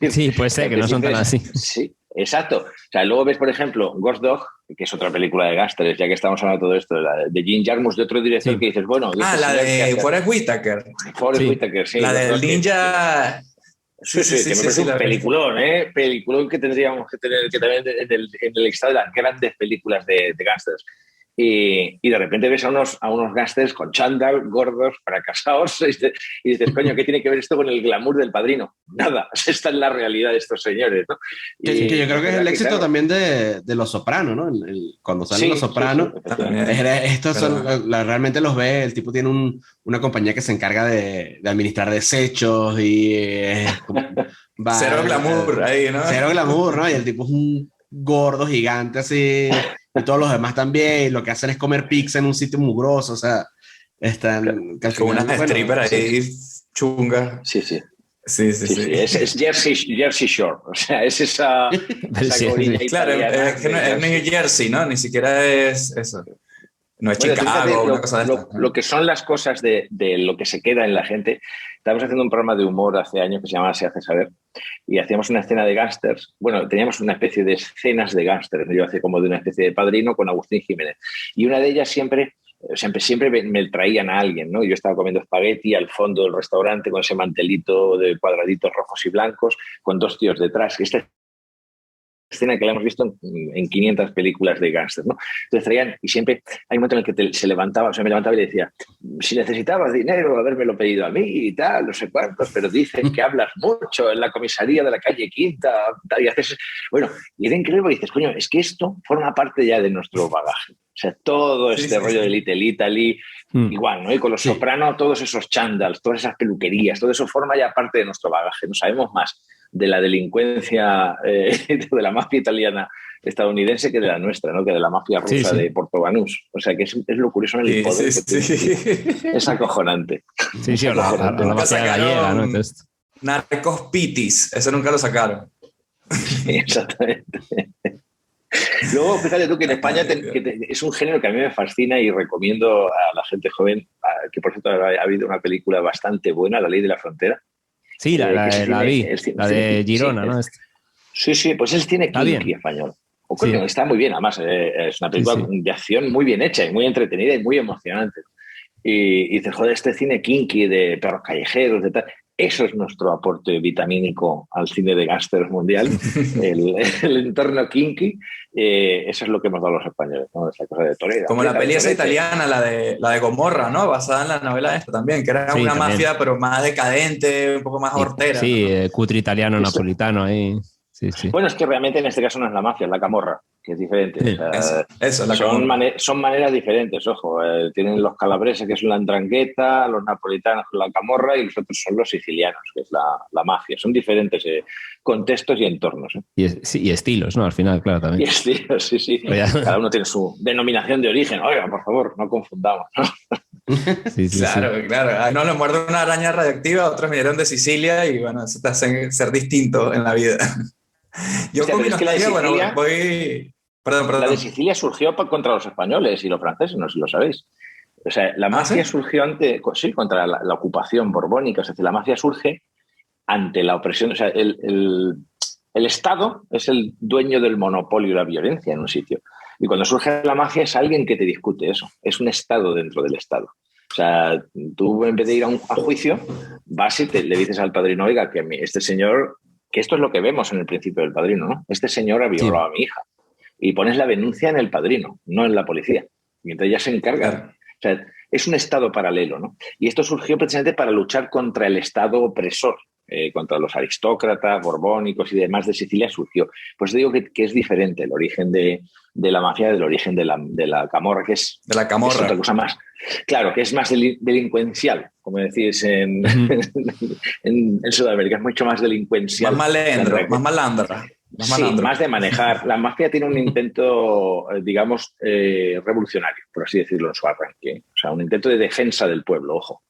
Sí, puede ser que no son tan así. Sí, exacto. O sea, luego ves, por ejemplo, Ghost Dog, que es otra película de gángsters, ya que estamos hablando de todo esto, de Jim Jarmusch, de otro director que dices, bueno... la de Forrest Whitaker. Forrest Whitaker, sí. La del ninja... Sí, que me parece un peliculón, peliculón que tendríamos que tener que también en el listado de las grandes películas de gángsters. Y de repente ves a unos gángsters con chándal, gordos, fracasados, y dices, coño, ¿qué tiene que ver esto con el glamour del Padrino? Nada, esta es la realidad de estos señores, ¿no? Que yo creo que es el éxito también de Los Sopranos, ¿no? Cuando salen Los Sopranos, estos son, realmente los ve, el tipo tiene una compañía que se encarga de administrar desechos y... cero glamour ahí, ¿no? Cero glamour, ¿no? Y el tipo es un gordo gigante así... Y todos los demás también, lo que hacen es comer pizza en un sitio mugroso, o sea, están... Como unas strippers ahí chungas. Sí. Es Jersey Shore, o sea, es esa colina claro, italiana. es que no es New Jersey, ¿no? Ni siquiera es eso. No es Chicago, una cosa de esta. Lo que son las cosas de lo que se queda en la gente. Estábamos haciendo un programa de humor hace años que se llamaba Se hace saber y hacíamos una escena de gángsters. Bueno, teníamos una especie de escenas de gángsters. Yo hacía como de una especie de Padrino con Agustín Jiménez. Y una de ellas siempre me traían a alguien, ¿no? Yo estaba comiendo espagueti al fondo del restaurante con ese mantelito de cuadraditos rojos y blancos con dos tíos detrás. Esta escena que la hemos visto en 500 películas de gángsters, ¿no? Entonces traían, y siempre hay un momento en el que me levantaba y le decía, si necesitabas dinero, habérmelo pedido a mí y tal, no sé cuántos, pero dicen que hablas mucho en la comisaría de la calle Quinta, tal, y haces... Bueno, y era increíble, y dices, coño, es que esto forma parte ya de nuestro bagaje. O sea, todo este rollo de Little Italy, igual, ¿no? Y con Los Sopranos, todos esos chándals, todas esas peluquerías, todo eso forma ya parte de nuestro bagaje. No sabemos más de la delincuencia, de la mafia italiana estadounidense que de la nuestra, ¿no? Que de la mafia rusa de Porto Banús. O sea, que es lo curioso en el poder que tiene. Es acojonante. Sí, o la mafia gallega, ¿no? Entonces... Narcos Pitis, eso nunca lo sacaron. Exactamente. Luego, fíjate tú que en España es un género que a mí me fascina y recomiendo a la gente joven, que por cierto ha habido una película bastante buena, La Ley de la Frontera. Sí, la vi, la de Girona, ¿no? Sí, pues es el cine kinky español. Está muy bien, además, es una película de acción muy bien hecha y muy entretenida y muy emocionante. Y dices, joder, este cine kinky de perros callejeros, de tal... Eso es nuestro aporte vitamínico al cine de gángsters mundial, el entorno kinky. Eso es lo que hemos dado los españoles, ¿no? Esa cosa de Toledo. Como la peli esa italiana, la de Gomorra, ¿no? Basada en la novela esta también, que era una mafia, pero más decadente, un poco más hortera. Sí, ¿no? Cutre italiano, napolitano ahí. Sí. Bueno, es que realmente en este caso no es la mafia, es la camorra, que es diferente. Sí, o sea, eso, son maneras diferentes, ojo. Tienen los calabreses, que es la andrangheta, los napolitanos, la camorra, y los otros son los sicilianos, que es la mafia. Son diferentes contextos y entornos. Y estilos, ¿no? Al final, claro, también. Y estilos, sí. Cada uno tiene su denominación de origen. Oiga, por favor, no confundamos, ¿no? Claro. A uno le muerde una araña radiactiva, otros vinieron de Sicilia y bueno, eso te hace ser distinto en la vida. Yo con mi nostalgia, voy... Perdón. La de Sicilia surgió contra los españoles y los franceses, no sé si lo sabéis. O sea, la mafia surgió contra la ocupación borbónica. O sea, la mafia surge ante la opresión. O sea, el Estado es el dueño del monopolio de la violencia en un sitio. Y cuando surge la mafia es alguien que te discute eso. Es un Estado dentro del Estado. O sea, tú en vez de ir a juicio, vas y le dices al padrino, oiga, que este señor... Que esto es lo que vemos en el principio del Padrino, ¿no? Este señor ha violado a mi hija. Y pones la denuncia en el Padrino, no en la policía. Y entonces ya se encarga. O sea, es un Estado paralelo, ¿no? Y esto surgió precisamente para luchar contra el Estado opresor, contra los aristócratas, borbónicos y demás de Sicilia surgió. Pues digo que es diferente el origen de la mafia del origen de la camorra, que es... De la camorra. Es otra cosa más. Claro, que es más delincuencial, como decís en Sudamérica, es mucho más delincuencial. Más malandra. más Sí, malandro. más de manejar. La mafia tiene un intento, digamos, revolucionario, por así decirlo, en su arranque. O sea, un intento de defensa del pueblo, ojo.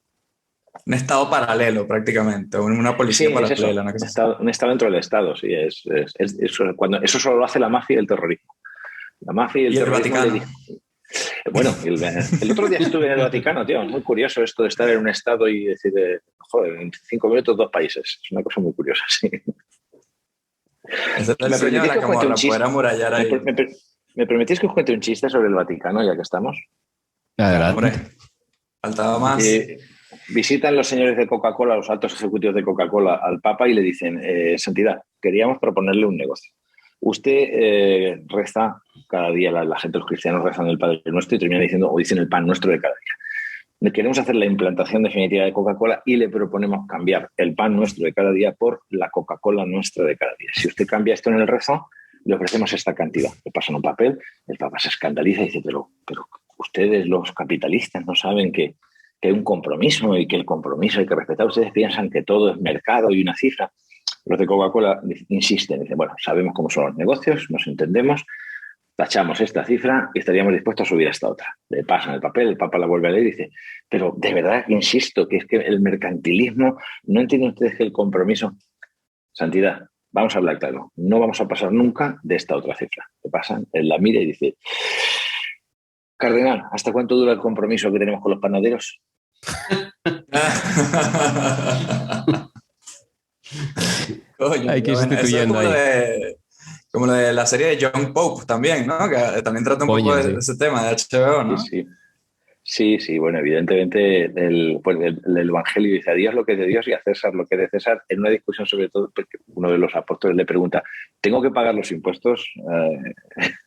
Un estado paralelo, prácticamente, una policía Sí, es eso, paralela. Una cosa así. un estado dentro del Estado, sí. Cuando, eso solo lo hace la mafia y el terrorismo. La mafia y el terrorismo. Vaticano. Bueno, el otro día estuve en el Vaticano, tío. Es muy curioso esto de estar en un Estado y decir, joder, en 5 minutos 2 países. Es una cosa muy curiosa, sí. Ese es el sueño de la Camorra, poder amurallar ahí. ¿Me permitís que os cuente un chiste sobre el Vaticano, ya que estamos? Hombre, faltaba más. Visitan los señores de Coca-Cola, los altos ejecutivos de Coca-Cola, al Papa y le dicen, Santidad, queríamos proponerle un negocio. Usted reza cada día, la gente, los cristianos rezan el Padre Nuestro y terminan diciendo, o dicen el pan nuestro de cada día. Queremos hacer la implantación definitiva de Coca-Cola y le proponemos cambiar el pan nuestro de cada día por la Coca-Cola nuestra de cada día. Si usted cambia esto en el rezo, le ofrecemos esta cantidad. Le pasan un papel, el Papa se escandaliza y dice, pero ustedes los capitalistas no saben que hay un compromiso y que el compromiso hay que respetar. Ustedes piensan que todo es mercado y una cifra. Los de Coca-Cola insisten, dicen, bueno, sabemos cómo son los negocios, nos entendemos, tachamos esta cifra y estaríamos dispuestos a subir a esta otra. Le pasan el papel, el Papa la vuelve a leer y dice, pero de verdad, insisto, que es que el mercantilismo, ¿no entienden ustedes que el compromiso? Santidad, vamos a hablar claro, no vamos a pasar nunca de esta otra cifra. Le pasan, él la mira y dice, Cardenal, ¿hasta cuánto dura el compromiso que tenemos con los panaderos? Coño, hay que ir sustituyendo eso es ahí. como lo de la serie de John Pope también, ¿no? Que también trata un poco de ese tema de HBO, ¿no? Sí, bueno, evidentemente el Evangelio dice a Dios lo que es de Dios y a César lo que es de César, en una discusión sobre todo, porque uno de los apóstoles le pregunta, ¿tengo que pagar los impuestos?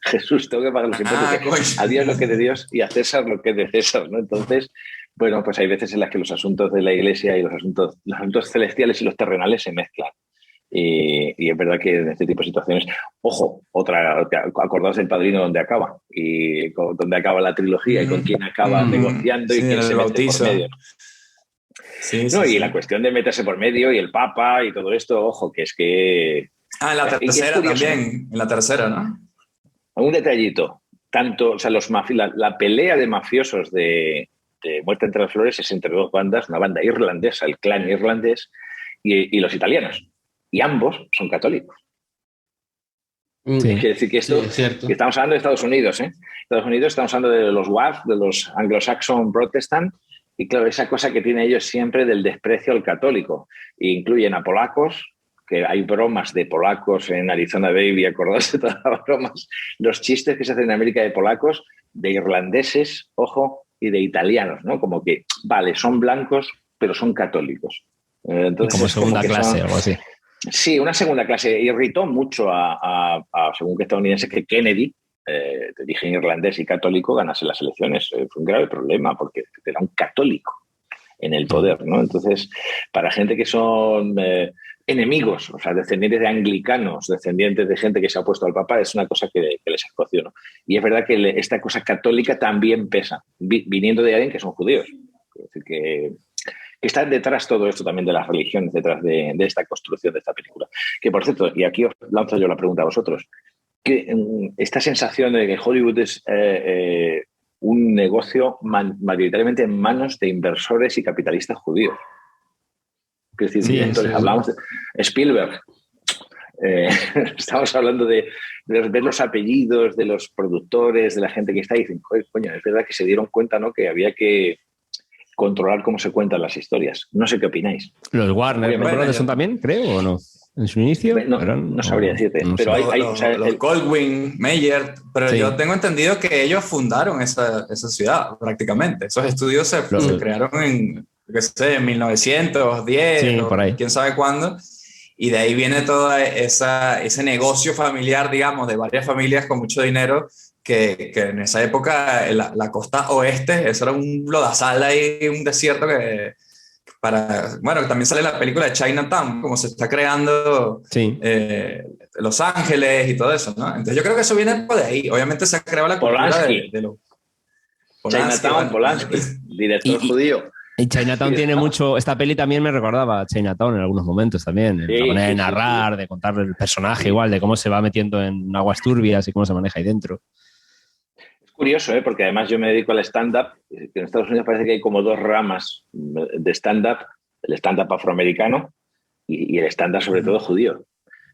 Jesús, ¿tengo que pagar los impuestos? A Dios lo que es de Dios y a César lo que es de César, ¿no? Entonces, bueno, pues hay veces en las que los asuntos de la Iglesia y los asuntos celestiales y los terrenales se mezclan. Y es verdad que en este tipo de situaciones, ojo, acordaos del Padrino donde acaba y donde acaba la trilogía y con quién acaba negociando y quién se mete por medio. Y la cuestión de meterse por medio y el Papa y todo esto, ojo, que es que... en la tercera también, en la tercera, ¿no? Un detallito, tanto, o sea, la pelea de mafiosos de Muerte entre las Flores es entre dos bandas, una banda irlandesa, el clan irlandés, y los italianos. Y ambos son católicos. Sí. Quiere decir que esto, que estamos hablando de Estados Unidos, ¿eh? Estados Unidos estamos hablando de los WAF, de los Anglo-Saxon Protestant, y claro, esa cosa que tienen ellos siempre del desprecio al católico. E incluyen a polacos, que hay bromas de polacos en Arizona Baby, acordaos de todas las bromas, los chistes que se hacen en América de polacos, de irlandeses, ojo, y de italianos, ¿no? Como que, vale, son blancos, pero son católicos. Entonces, como segunda clase o algo así. Sí, una segunda clase. Irritó mucho a según que estadounidense, que Kennedy, de origen irlandés y católico, ganase las elecciones. Fue un grave problema porque era un católico en el poder, ¿no? Entonces, para gente que son enemigos, o sea, descendientes de anglicanos, descendientes de gente que se ha opuesto al Papa, es una cosa que les escoció, ¿no? Y es verdad que esta cosa católica también pesa, viniendo de alguien que son judíos. Es decir, que está detrás todo esto también de las religiones, detrás de esta construcción de esta película. Que, por cierto, y aquí os lanzo yo la pregunta a vosotros, que esta sensación de que Hollywood es un negocio mayoritariamente en manos de inversores y capitalistas judíos. Es decir, entonces hablamos de Spielberg. Estamos hablando de ver los apellidos de los productores, de la gente que está ahí, y dicen, coño, es verdad que se dieron cuenta, ¿no?, que había que controlar cómo se cuentan las historias. No sé qué opináis. Los Warner Brothers son también, creo, ¿o no? En su inicio. No sabría decirte. No pero sé. hay los Goldwyn, Mayer, pero yo tengo entendido que ellos fundaron esa ciudad prácticamente. Esos estudios se crearon en 1910, por ahí. Quién sabe cuándo. Y de ahí viene todo ese negocio familiar, digamos, de varias familias con mucho dinero, que en esa época la costa oeste, eso era un lodazal ahí, un desierto que bueno, también sale la película de Chinatown, como se está creando Los Ángeles y todo eso, ¿no? Entonces yo creo que eso viene por ahí. Obviamente se ha creado la cultura de los... Chinatown, Polanski, director judío. Y Chinatown tiene mucho... Esta peli también me recordaba a Chinatown en algunos momentos también. Sí, la manera de sí, narrar, de contar el personaje igual, de cómo se va metiendo en aguas turbias y cómo se maneja ahí dentro. Es curioso, porque además yo me dedico al stand-up, que en Estados Unidos parece que hay como dos ramas de stand-up, el stand-up afroamericano y el stand-up sobre todo judío.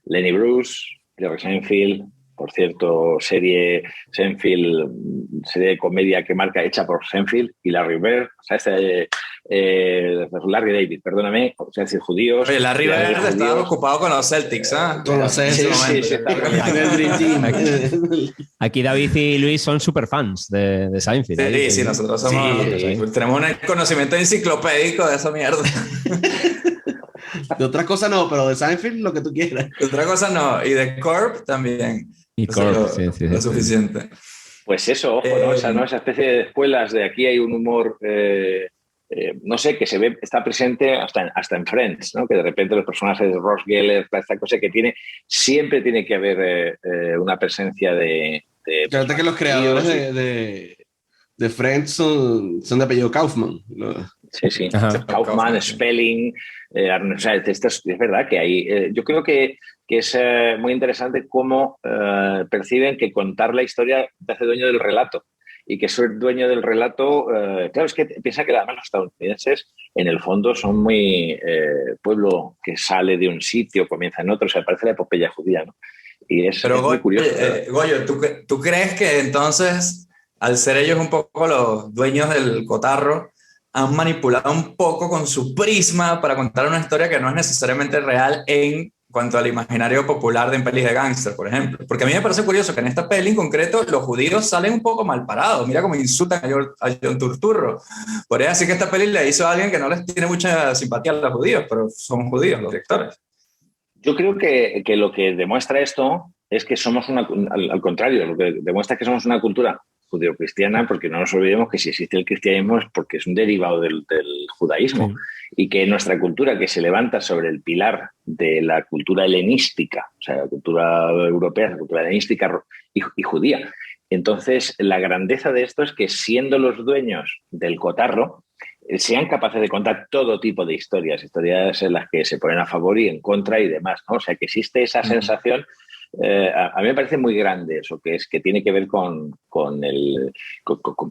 Lenny Bruce, Jerry Seinfeld, por cierto, serie de comedia que marca hecha por Seinfeld, y Larry Bird, o sea, Larry David, perdóname, o sea, es decir, judíos. Oye, Larry Bird estaba ocupado con los Celtics, ¿ah? Con los Celtics. Sí, Aquí David y Luis son súper fans de Seinfeld. Sí, nosotros somos, tenemos un conocimiento enciclopédico de esa mierda. De otra cosa no, pero de Seinfeld lo que tú quieras. De otra cosa no, y de Corp también. Y Corp, sí. Lo suficiente. Pues eso, ojo, ¿no? Esa especie de escuelas de aquí hay un humor, no sé, que se ve, está presente hasta en Friends, ¿no? Que de repente los personajes de Ross Geller, esta cosa que siempre tiene que haber una presencia de Fíjate que los creadores de Friends son de apellido Kaufman. Sí. Kaufman, Spelling, o sea, es verdad que hay... yo creo que es muy interesante cómo perciben que contar la historia te hace dueño del relato. Y que ser dueño del relato... claro, es que piensa que además los estadounidenses en el fondo son muy pueblo que sale de un sitio, comienza en otro, o sea, parece la epopeya judía, ¿no? Y es muy curioso. Goyo, ¿tú crees que entonces, al ser ellos un poco los dueños del cotarro, han manipulado un poco con su prisma para contar una historia que no es necesariamente real en cuanto al imaginario popular de pelis de gángster, por ejemplo? Porque a mí me parece curioso que en esta peli en concreto los judíos salen un poco mal parados. Mira cómo insultan a John Turturro. Podría decir que esta peli le hizo a alguien que no les tiene mucha simpatía a los judíos, pero son judíos los directores. Yo creo que lo que demuestra esto es que somos al contrario, lo que demuestra es que somos una cultura judeocristiana, porque no nos olvidemos que si existe el cristianismo es porque es un derivado del judaísmo, y que nuestra cultura, que se levanta sobre el pilar de la cultura helenística, o sea, la cultura europea, la cultura helenística y judía. Entonces, la grandeza de esto es que, siendo los dueños del cotarro, sean capaces de contar todo tipo de historias en las que se ponen a favor y en contra y demás, ¿no? O sea, que existe esa sensación. A mí me parece muy grande eso, que tiene que ver con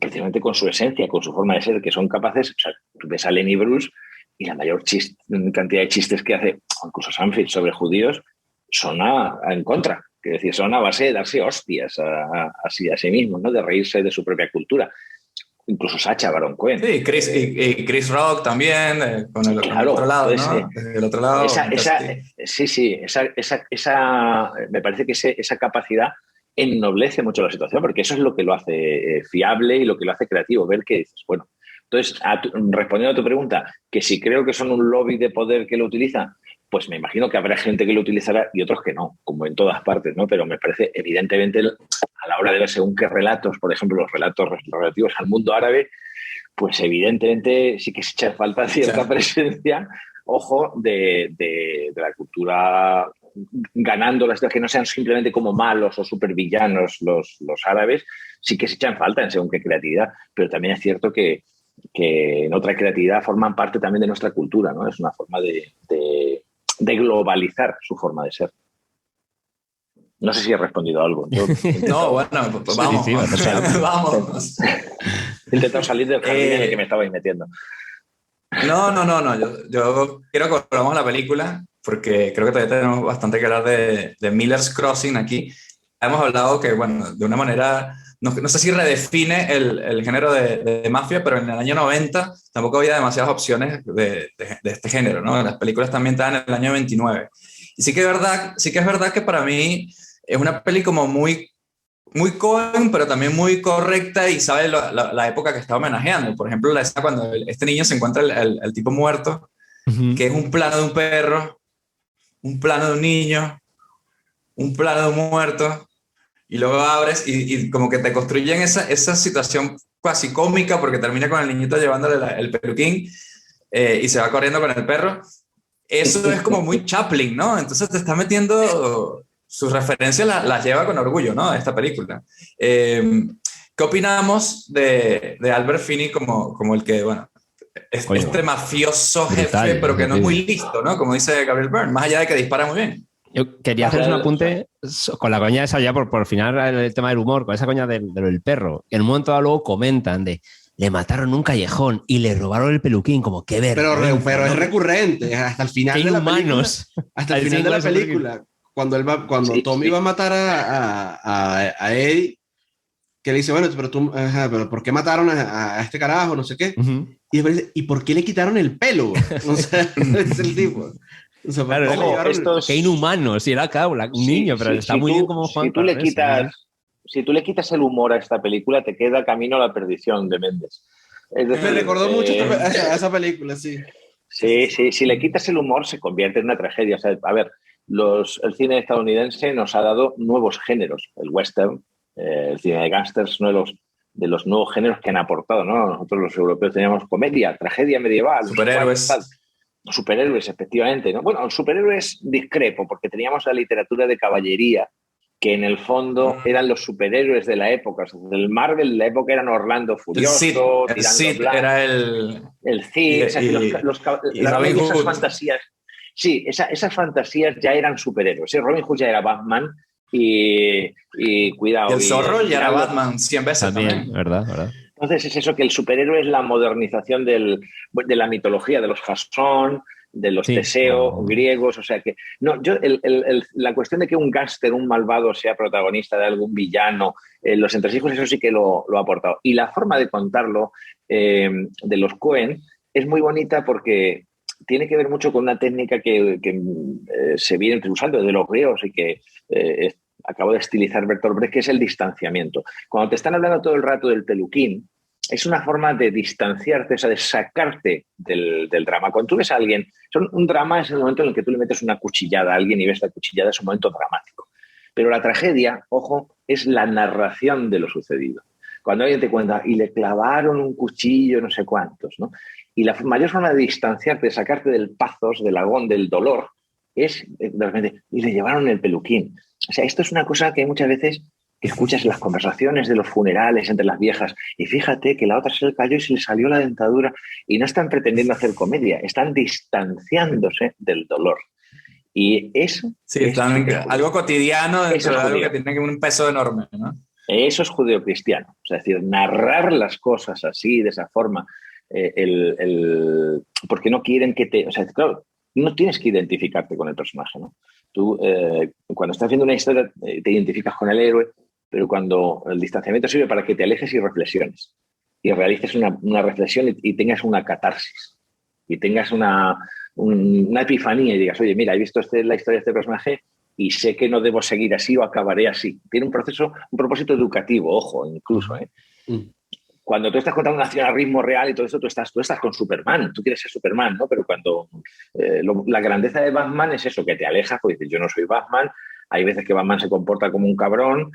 precisamente con su esencia, con su forma de ser, que son capaces. O sea, tú ves a Lenny Bruce y la mayor cantidad de chistes que hace, incluso Seinfeld, sobre judíos, son en contra. Es decir, son a base de darse hostias a sí mismos, ¿no? De reírse de su propia cultura. Incluso Sacha Baron Cohen. Sí, Chris Rock también, con el otro lado, pues, ¿no? El otro lado. Esa me parece que esa capacidad ennoblece mucho la situación, porque eso es lo que lo hace fiable y lo que lo hace creativo, ver que dices, bueno. Entonces, respondiendo a tu pregunta, que si creo que son un lobby de poder que lo utiliza, pues me imagino que habrá gente que lo utilizará y otros que no, como en todas partes, ¿no? Pero me parece, evidentemente, a la hora de ver según qué relatos, por ejemplo, los relatos relativos al mundo árabe, pues evidentemente sí que se echa falta cierta presencia, ojo, de la cultura ganando las que no sean simplemente como malos o supervillanos los árabes, sí que se echan falta en según qué creatividad, pero también es cierto que en otra creatividad forman parte también de nuestra cultura, ¿no? Es una forma de globalizar su forma de ser. No sé si he respondido a algo. No, bueno, pues vamos. Vamos. He intentado salir del jardín en el que me estabais metiendo. No. Yo quiero que volvamos a la película, porque creo que todavía tenemos bastante que hablar de Miller's Crossing aquí. Hemos hablado que, bueno, de una manera... No sé si redefine el género de mafia, pero en el año 90 tampoco había demasiadas opciones de este género, ¿no? Las películas también estaban en el año 29. Y sí que es verdad que para mí es una peli como muy Cohen, pero también muy correcta y sabe la época que está homenajeando. Por ejemplo, la escena cuando este niño se encuentra el tipo muerto, que es un plano de un perro, un plano de un niño, un plano de un muerto... Y luego abres y como que te construyen esa situación casi cómica, porque termina con el niñito llevándole el peluquín y se va corriendo con el perro. Eso es como muy Chaplin, ¿no? Entonces te está metiendo... Sus referencias las lleva con orgullo, ¿no? Esta película. ¿Qué opinamos de Albert Finney como el que, bueno, este mafioso jefe, Brutal, pero que no es muy sí. listo, ¿no? Como dice Gabriel Byrne, más allá de que dispara muy bien. Yo quería haceros un apunte con la coña esa ya por final el tema del humor, con esa coña del perro. En un momento dado luego comentan de le mataron en un callejón y le robaron el peluquín, como qué vergüenza. Pero es recurrente, hasta el final Qué de la inhumanos. película. Hasta el final de la película, cuando Tommy va a matar a Eddie, que le dice, bueno, pero ¿por qué mataron a este carajo? No sé qué. Y después dice, ¿y por qué le quitaron el pelo? O sea, es el tipo. O sea, Claro, qué inhumanos. Si era claro, un niño, pero está muy bien como Juan. Si tú le quitas el humor a esta película, te queda Camino a la perdición de Méndez. Es decir, me recordó mucho a esa película, sí. Sí, si le quitas el humor, se convierte en una tragedia. O sea, a ver, el cine estadounidense nos ha dado nuevos géneros. El western, el cine de gángsters, uno de los nuevos géneros que han aportado, ¿no? Nosotros los europeos teníamos comedia, tragedia medieval, superhéroes, efectivamente, ¿no? Bueno, superhéroes discrepo, porque teníamos la literatura de caballería, que en el fondo eran los superhéroes de la época. O sea, el Marvel de la época eran Orlando Furioso, el Cid era el Cid, esas fantasías. Sí, esas fantasías ya eran superhéroes. Robin Hood ya era Batman y cuidado. Y el Zorro ya era Batman 100 veces también. ¿Verdad? Entonces es eso, que el superhéroe es la modernización de la mitología, de los Jasón, de los Teseo griegos. O sea que la cuestión de que un gángster, un malvado sea protagonista de algún villano, los entresijos, eso sí que lo ha aportado. Y la forma de contarlo de los Coen es muy bonita porque tiene que ver mucho con una técnica que se viene usando desde los griegos y que acabo de estilizar Bertolt Brecht, que es el distanciamiento. Cuando te están hablando todo el rato del peluquín, es una forma de distanciarte, o sea, de sacarte del drama. Cuando tú ves a alguien, un drama es el momento en el que tú le metes una cuchillada a alguien y ves la cuchillada, es un momento dramático. Pero la tragedia, ojo, es la narración de lo sucedido. Cuando alguien te cuenta, y le clavaron un cuchillo, no sé cuántos, ¿no? Y la mayor forma de distanciarte, de sacarte del pathos, del agón, del dolor, es de repente, y le llevaron el peluquín. O sea, esto es una cosa que muchas veces escuchas en las conversaciones de los funerales entre las viejas, y fíjate que la otra se le cayó y se le salió la dentadura, y no están pretendiendo hacer comedia, están distanciándose del dolor. Y eso... Sí, algo cotidiano dentro de algo que tiene un peso enorme, ¿no? Eso es judeocristiano. O sea, es decir, narrar las cosas así, de esa forma, porque no quieren que te... O sea, claro, no tienes que identificarte con el personaje, ¿no? Tú, cuando estás viendo una historia, te identificas con el héroe, pero cuando el distanciamiento sirve para que te alejes y reflexiones, y realices una reflexión y tengas una catarsis, y tengas una epifanía y digas, oye, mira, he visto la historia de este personaje y sé que no debo seguir así o acabaré así. Tiene un propósito educativo, ojo, incluso, ¿eh? Cuando tú estás contando un nacionalismo real y todo eso, tú estás con Superman, tú quieres ser Superman, ¿no? Pero cuando la grandeza de Batman es eso, que te alejas, porque dices, yo no soy Batman, hay veces que Batman se comporta como un cabrón,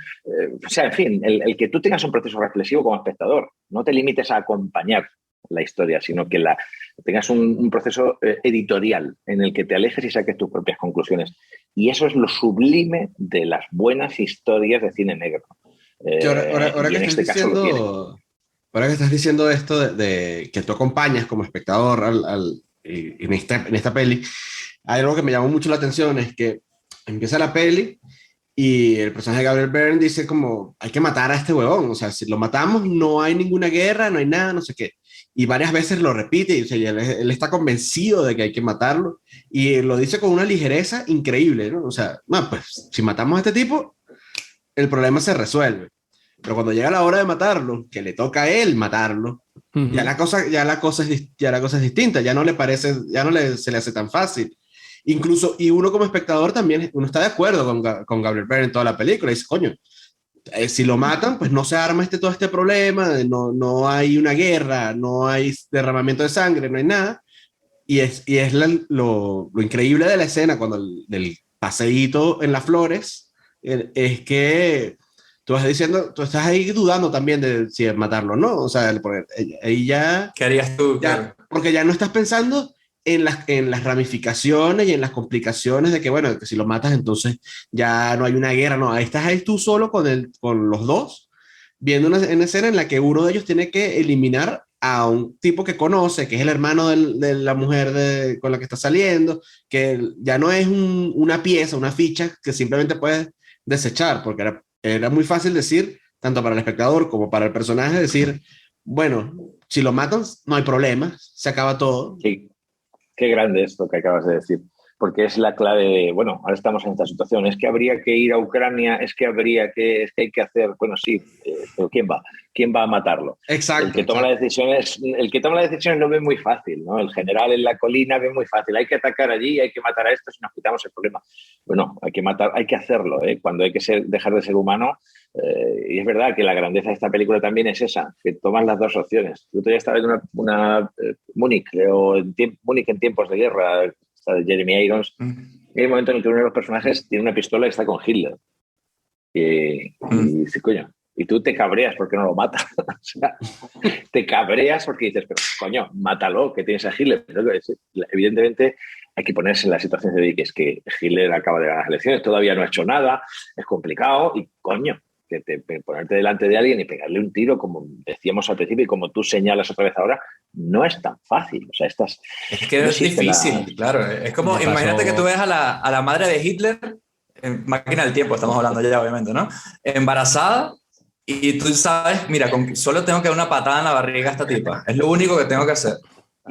o sea, en fin, el que tú tengas un proceso reflexivo como espectador, no te limites a acompañar la historia, sino que tengas un proceso editorial en el que te alejes y saques tus propias conclusiones. Y eso es lo sublime de las buenas historias de cine negro. Ahora que estás diciendo esto de que tú acompañas como espectador en esta peli, hay algo que me llamó mucho la atención, es que empieza la peli y el personaje de Gabriel Byrne dice como, hay que matar a este huevón, o sea, si lo matamos no hay ninguna guerra, no hay nada, no sé qué. Y varias veces lo repite, o sea, él está convencido de que hay que matarlo, y lo dice con una ligereza increíble, ¿no? O sea, no, pues si matamos a este tipo, el problema se resuelve. Pero cuando llega la hora de matarlo, que le toca a él matarlo, ya la cosa es distinta, ya no se le hace tan fácil. Incluso, y uno como espectador también, uno está de acuerdo con Gabriel Byrne en toda la película, y dice, coño, si lo matan, pues no se arma todo este problema, no hay una guerra, no hay derramamiento de sangre, no hay nada. Y es lo increíble de la escena, cuando del paseíto en las flores, es que tú estás ahí dudando también de si matarlo o no. O sea, ahí ya... ¿Qué harías tú? Porque ya no estás pensando en las ramificaciones y en las complicaciones de que, bueno, que si lo matas entonces ya no hay una guerra. No, ahí estás ahí tú solo con los dos, viendo una escena en la que uno de ellos tiene que eliminar a un tipo que conoce, que es el hermano de la mujer con la que está saliendo, que ya no es una pieza, una ficha que simplemente puedes desechar, porque era muy fácil decir, tanto para el espectador como para el personaje, decir, bueno, si lo matan, no hay problema, se acaba todo. Sí, qué grande esto que acabas de decir, porque es la clave. Bueno, ahora estamos en esta situación, es que habría que ir a Ucrania, es que hay que hacer, bueno, sí, pero ¿quién va a matarlo? Exacto. El que toma las decisiones lo ve muy fácil, ¿no? El general en la colina ve muy fácil, hay que atacar allí, hay que matar a estos y nos quitamos el problema. Bueno, hay que hacerlo, cuando hay que dejar de ser humano. Y es verdad que la grandeza de esta película también es esa, que toman las dos opciones. Yo todavía estaba viendo una Múnich en tiempos de guerra, de Jeremy Irons, y hay un momento en el que uno de los personajes tiene una pistola y está con Hitler. Y dice, coño, y tú te cabreas porque no lo mata. O sea, te cabreas porque dices, pero coño, mátalo, que tienes a Hitler. Pero evidentemente hay que ponerse en la situación de que es que Hitler acaba de ganar las elecciones, todavía no ha hecho nada, es complicado y coño, ponerte delante de alguien y pegarle un tiro, como decíamos al principio y como tú señalas otra vez ahora, no es tan fácil. O sea, es que no es difícil, claro. Es como, imagínate que tú ves a la madre de Hitler, en Máquina del Tiempo, estamos hablando ya obviamente, ¿no? Embarazada, y tú sabes, mira, solo tengo que dar una patada en la barriga a esta tipa. Es lo único que tengo que hacer.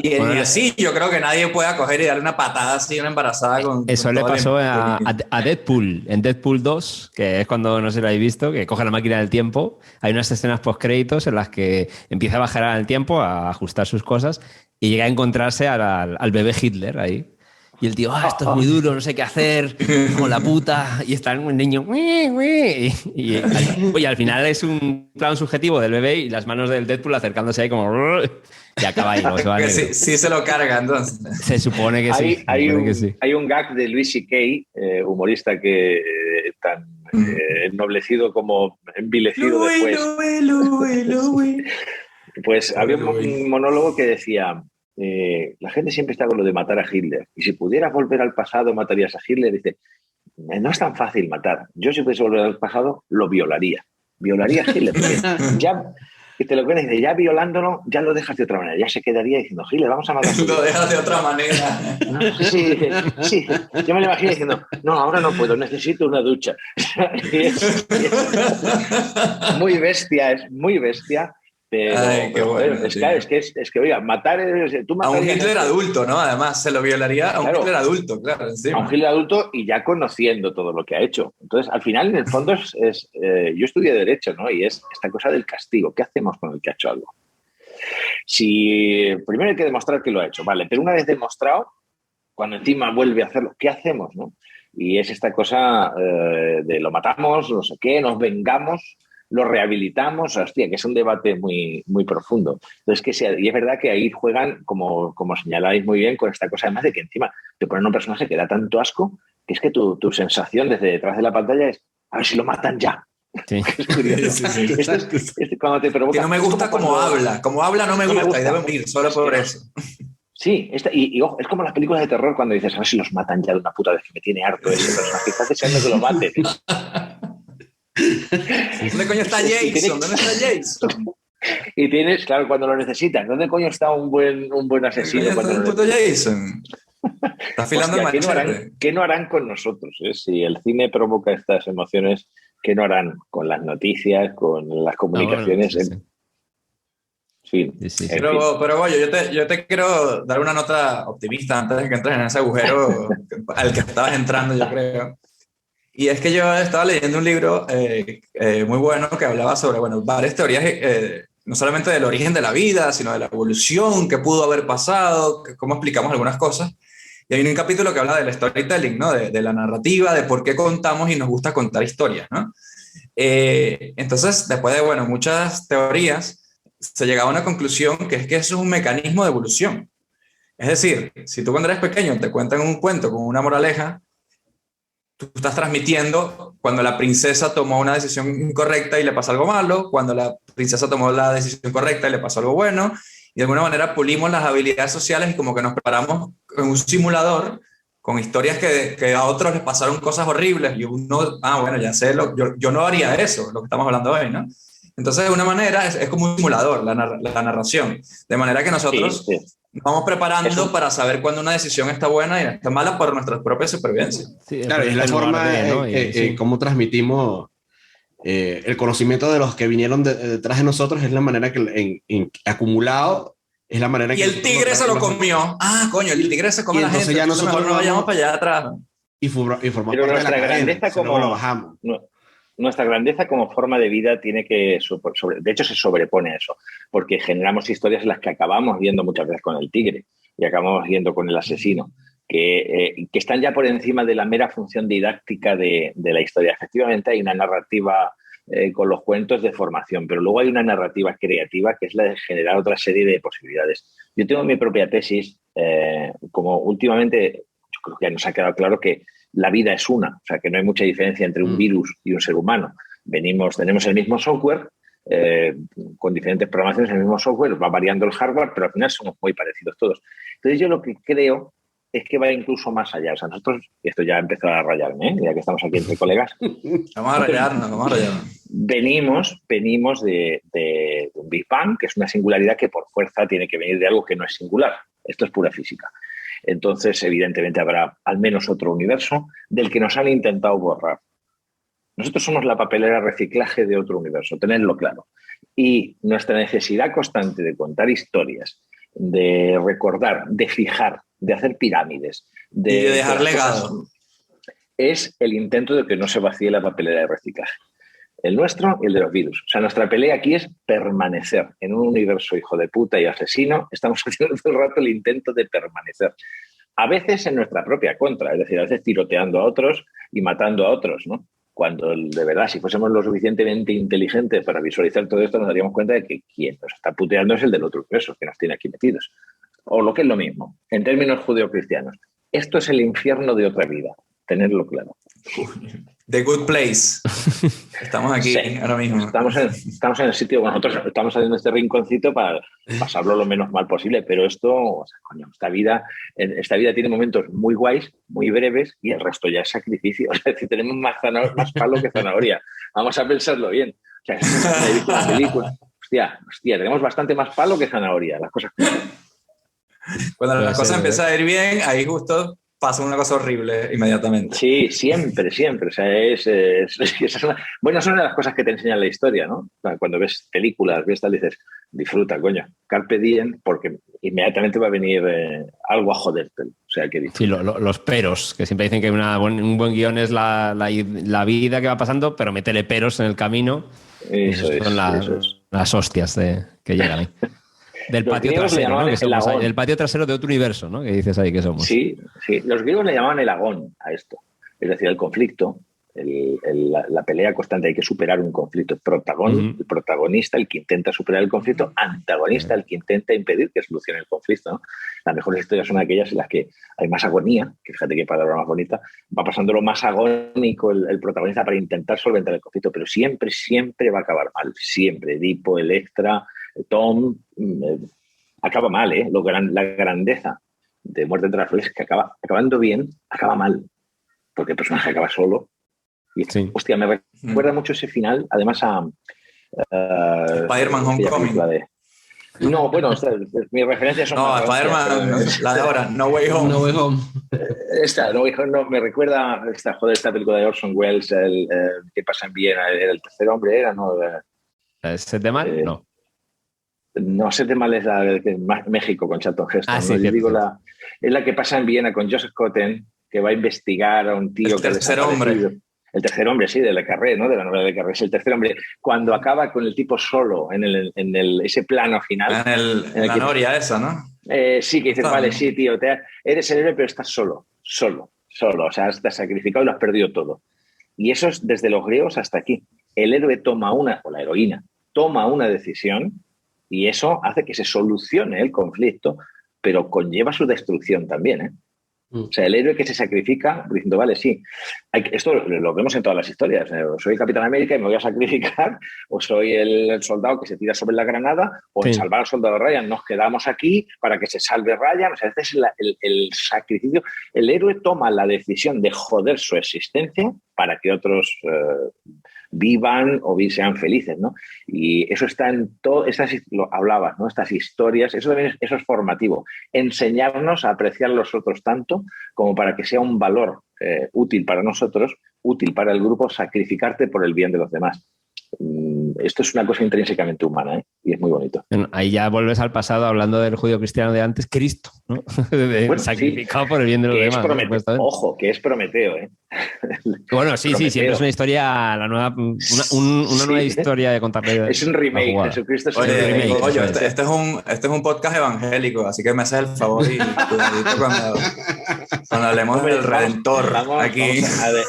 Y así, yo creo que nadie pueda coger y darle una patada así a una embarazada con... Eso le pasó a Deadpool, en Deadpool 2, que es cuando, no sé si lo habéis visto, que coge la máquina del tiempo. Hay unas escenas post-créditos en las que empieza a bajar al tiempo, a ajustar sus cosas, y llega a encontrarse al bebé Hitler ahí. Y el tío, esto es muy duro, no sé qué hacer, como la puta. Y está un niño, y al final es un plan subjetivo del bebé y las manos del Deadpool acercándose ahí como... Y acaba ahí. Que sí se lo carga, entonces. Se supone que sí. Hay un gag de Louis C.K., humorista que tan ennoblecido como envilecido después. Louis. Pues había un monólogo que decía... la gente siempre está con lo de matar a Hitler. Y si pudieras volver al pasado, ¿matarías a Hitler? Dice, no es tan fácil matar. Yo si pudiese volver al pasado, lo violaría. Violaría a Hitler. Y te lo que dice, ya violándolo, ya lo dejas de otra manera. Ya se quedaría diciendo, Hitler, vamos a matar a Hitler. Lo dejas de otra manera. Sí. Yo me lo imagino diciendo, no, ahora no puedo, necesito una ducha. Muy bestia, es muy bestia. Pero bueno, es que, oiga, matar... a un Hitler adulto, ¿no? Además, se lo violaría a un Hitler adulto, claro. Encima. A un Hitler adulto y ya conociendo todo lo que ha hecho. Entonces, al final, en el fondo, yo estudié Derecho, ¿no? Y es esta cosa del castigo. ¿Qué hacemos con el que ha hecho algo? Primero hay que demostrar que lo ha hecho, vale, pero una vez demostrado, cuando encima vuelve a hacerlo, ¿qué hacemos, no? Y es esta cosa de lo matamos, no sé qué, nos vengamos... lo rehabilitamos, hostia, que es un debate muy, muy profundo. Entonces, y es verdad que ahí juegan, como señaláis muy bien, con esta cosa además de que encima te ponen un personaje que da tanto asco, que es que tu sensación desde detrás de la pantalla es, a ver si lo matan ya. Sí. Es curioso. Sí. Cuando te provoca, que no me gusta como habla no me gusta y debe morir, solo por eso. Sí, y ojo, es como las películas de terror cuando dices, a ver si los matan ya de una puta vez, que me tiene harto ese personaje, estás deseando que lo maten. ¿Dónde coño está Jason? ¿Dónde está Jason? Y tienes, claro, cuando lo necesitas. ¿Dónde coño está un buen asesino? ¿Dónde está el puto Jason? Está afilando el machete. ¿Qué no harán con nosotros? Si el cine provoca estas emociones, ¿qué no harán con las noticias, con las comunicaciones? Sí. Pero Goyo, yo te quiero dar una nota optimista antes de que entres en ese agujero al que estabas entrando, yo creo. Y es que yo estaba leyendo un libro muy bueno que hablaba sobre, varias teorías, no solamente del origen de la vida, sino de la evolución, qué pudo haber pasado, cómo explicamos algunas cosas. Y hay un capítulo que habla del storytelling, ¿no? De la narrativa, de por qué contamos y nos gusta contar historias, ¿no? Entonces, después de, muchas teorías, se llegaba a una conclusión que es que eso es un mecanismo de evolución. Es decir, si tú cuando eres pequeño te cuentan un cuento con una moraleja, tú estás transmitiendo cuando la princesa tomó una decisión incorrecta y le pasa algo malo, cuando la princesa tomó la decisión correcta y le pasó algo bueno, y de alguna manera pulimos las habilidades sociales y como que nos preparamos en un simulador con historias que a otros les pasaron cosas horribles y uno, ya sé, yo no haría eso, lo que estamos hablando hoy, ¿no? Entonces, de una manera, es como un simulador, la narración. De manera que nosotros nos vamos preparando para saber cuándo una decisión está buena y está mala por nuestra propia supervivencia. Sí, Claro, es la forma cómo transmitimos el conocimiento de los que vinieron detrás de nosotros, es la manera que acumulado, es la manera y que... el tigre se lo comió. Ah, coño, el tigre se come a la gente. Ya nosotros no vayamos para allá atrás. Y formamos Pero parte nuestra de la grandeza cadena, como... lo bajamos. Nuestra grandeza como forma de vida tiene que, de hecho se sobrepone a eso, porque generamos historias en las que acabamos yendo muchas veces con el tigre y acabamos yendo con el asesino, que están ya por encima de la mera función didáctica de la historia. Efectivamente hay una narrativa con los cuentos de formación, pero luego hay una narrativa creativa que es la de generar otra serie de posibilidades. Yo tengo mi propia tesis, como últimamente yo creo que ya nos ha quedado claro que la vida es una, o sea, que no hay mucha diferencia entre un virus y un ser humano. Tenemos el mismo software, con diferentes programaciones, el mismo software, va variando el hardware, pero al final somos muy parecidos todos. Entonces yo lo que creo es que va incluso más allá. O sea, nosotros, y esto ya empezó a rayarme, ya que estamos aquí entre colegas. Vamos a rayarnos. Venimos de un Big Bang, que es una singularidad que por fuerza tiene que venir de algo que no es singular. Esto es pura física. Entonces, evidentemente, habrá al menos otro universo del que nos han intentado borrar. Nosotros somos la papelera reciclaje de otro universo, tenedlo claro. Y nuestra necesidad constante de contar historias, de recordar, de fijar, de hacer pirámides, de dejar legado, es el intento de que no se vacíe la papelera de reciclaje. El nuestro y el de los virus. O sea, nuestra pelea aquí es permanecer en un universo hijo de puta y asesino. Estamos haciendo todo el rato el intento de permanecer. A veces en nuestra propia contra, es decir, a veces tiroteando a otros y matando a otros, ¿no? Cuando de verdad, si fuésemos lo suficientemente inteligentes para visualizar todo esto, nos daríamos cuenta de que quien nos está puteando es el del otro universo, que nos tiene aquí metidos. O lo que es lo mismo, en términos judeocristianos. Esto es el infierno de otra vida, tenerlo claro. The Good Place. Estamos aquí ahora mismo. Estamos en el sitio, nosotros estamos haciendo este rinconcito para pasarlo lo menos mal posible, pero esto, o sea, coño, esta vida tiene momentos muy guays, muy breves, y el resto ya es sacrificio. Es decir, tenemos más palo que zanahoria. Vamos a pensarlo bien. O sea, es una película. Hostia, tenemos bastante más palo que zanahoria, las cosas. Cuando las cosas empiezan a ir bien, ahí justo pasa una cosa horrible inmediatamente. Sí, siempre. O sea, bueno, son una de las cosas que te enseña la historia, ¿no? Cuando ves películas, ves tal, dices, disfruta, coño, carpe diem, porque inmediatamente va a venir algo a joderte. O sea, que sí, los peros, que siempre dicen que un buen guión es la vida que va pasando, pero métele peros en el camino. Eso son las hostias que llegan ahí. Del patio trasero, ¿no? Que somos ahí, del patio trasero de otro universo, ¿no? Que dices ahí que somos. Sí. Los griegos le llamaban el agón a esto. Es decir, el conflicto, la pelea constante, hay que superar un conflicto. El protagonista, el que intenta superar el conflicto, antagonista, el que intenta impedir que solucione el conflicto, ¿no? Las mejores historias son aquellas en las que hay más agonía, que fíjate qué palabra más bonita, va pasando lo más agónico el protagonista para intentar solventar el conflicto, pero siempre va a acabar mal. Siempre. Edipo, Electra, Tom, acaba mal, ¿eh? La grandeza de Muerte entre las flores es que acabando bien, acaba mal, porque el personaje acaba solo. Y, hostia, me recuerda mucho ese final, además a Spider-Man Homecoming. No, bueno, mis referencias son... No, Spider-Man, la de ahora, No Way Home. No Way Home. No Way Home me recuerda esta película de Orson Welles, ¿Qué pasa en Viena? El tercer hombre era, ¿no? ¿Ese tema? No. No sé de mal es la de México con Charlton Heston. Ah, sí, ¿no? Yo digo es la que pasa en Viena con Joseph Cotten, que va a investigar a un tío. El tercer hombre. El tercer hombre, sí, de Le Carré, ¿no? De la novela de Le Carré. Es el tercer hombre. Cuando acaba con el tipo solo en ese plano final. En la noria esa, ¿no? Sí, que dices, vale, sí, tío, eres el héroe, pero estás solo. O sea, te has sacrificado y lo has perdido todo. Y eso es desde los griegos hasta aquí. El héroe o la heroína toma una decisión. Y eso hace que se solucione el conflicto, pero conlleva su destrucción también, ¿eh? O sea, el héroe que se sacrifica diciendo, vale, sí. Esto lo vemos en todas las historias. Soy Capitán América y me voy a sacrificar, o soy el soldado que se tira sobre la granada, o en salvar al soldado Ryan nos quedamos aquí para que se salve Ryan. O sea, este es el sacrificio. El héroe toma la decisión de joder su existencia para que otros vivan o sean felices, ¿no? Y eso está en todo, lo hablabas, ¿no? Estas historias, eso también eso es formativo. Enseñarnos a apreciar a los otros tanto como para que sea un valor útil para nosotros, útil para el grupo, sacrificarte por el bien de los demás. Esto es una cosa intrínsecamente humana, ¿eh? Y es muy bonito. Ahí ya vuelves al pasado hablando del judío cristiano de antes, Cristo, ¿no? Bueno, sacrificado por el bien de los demás. Ojo, que es Prometeo, ¿eh? Bueno, sí, Prometeo. Sí, siempre es una historia, una nueva historia de contarle. Es un remake, Jesucristo es un remake. Oye, este es un podcast evangélico, así que me haces el favor y cuando hablemos del Redentor aquí.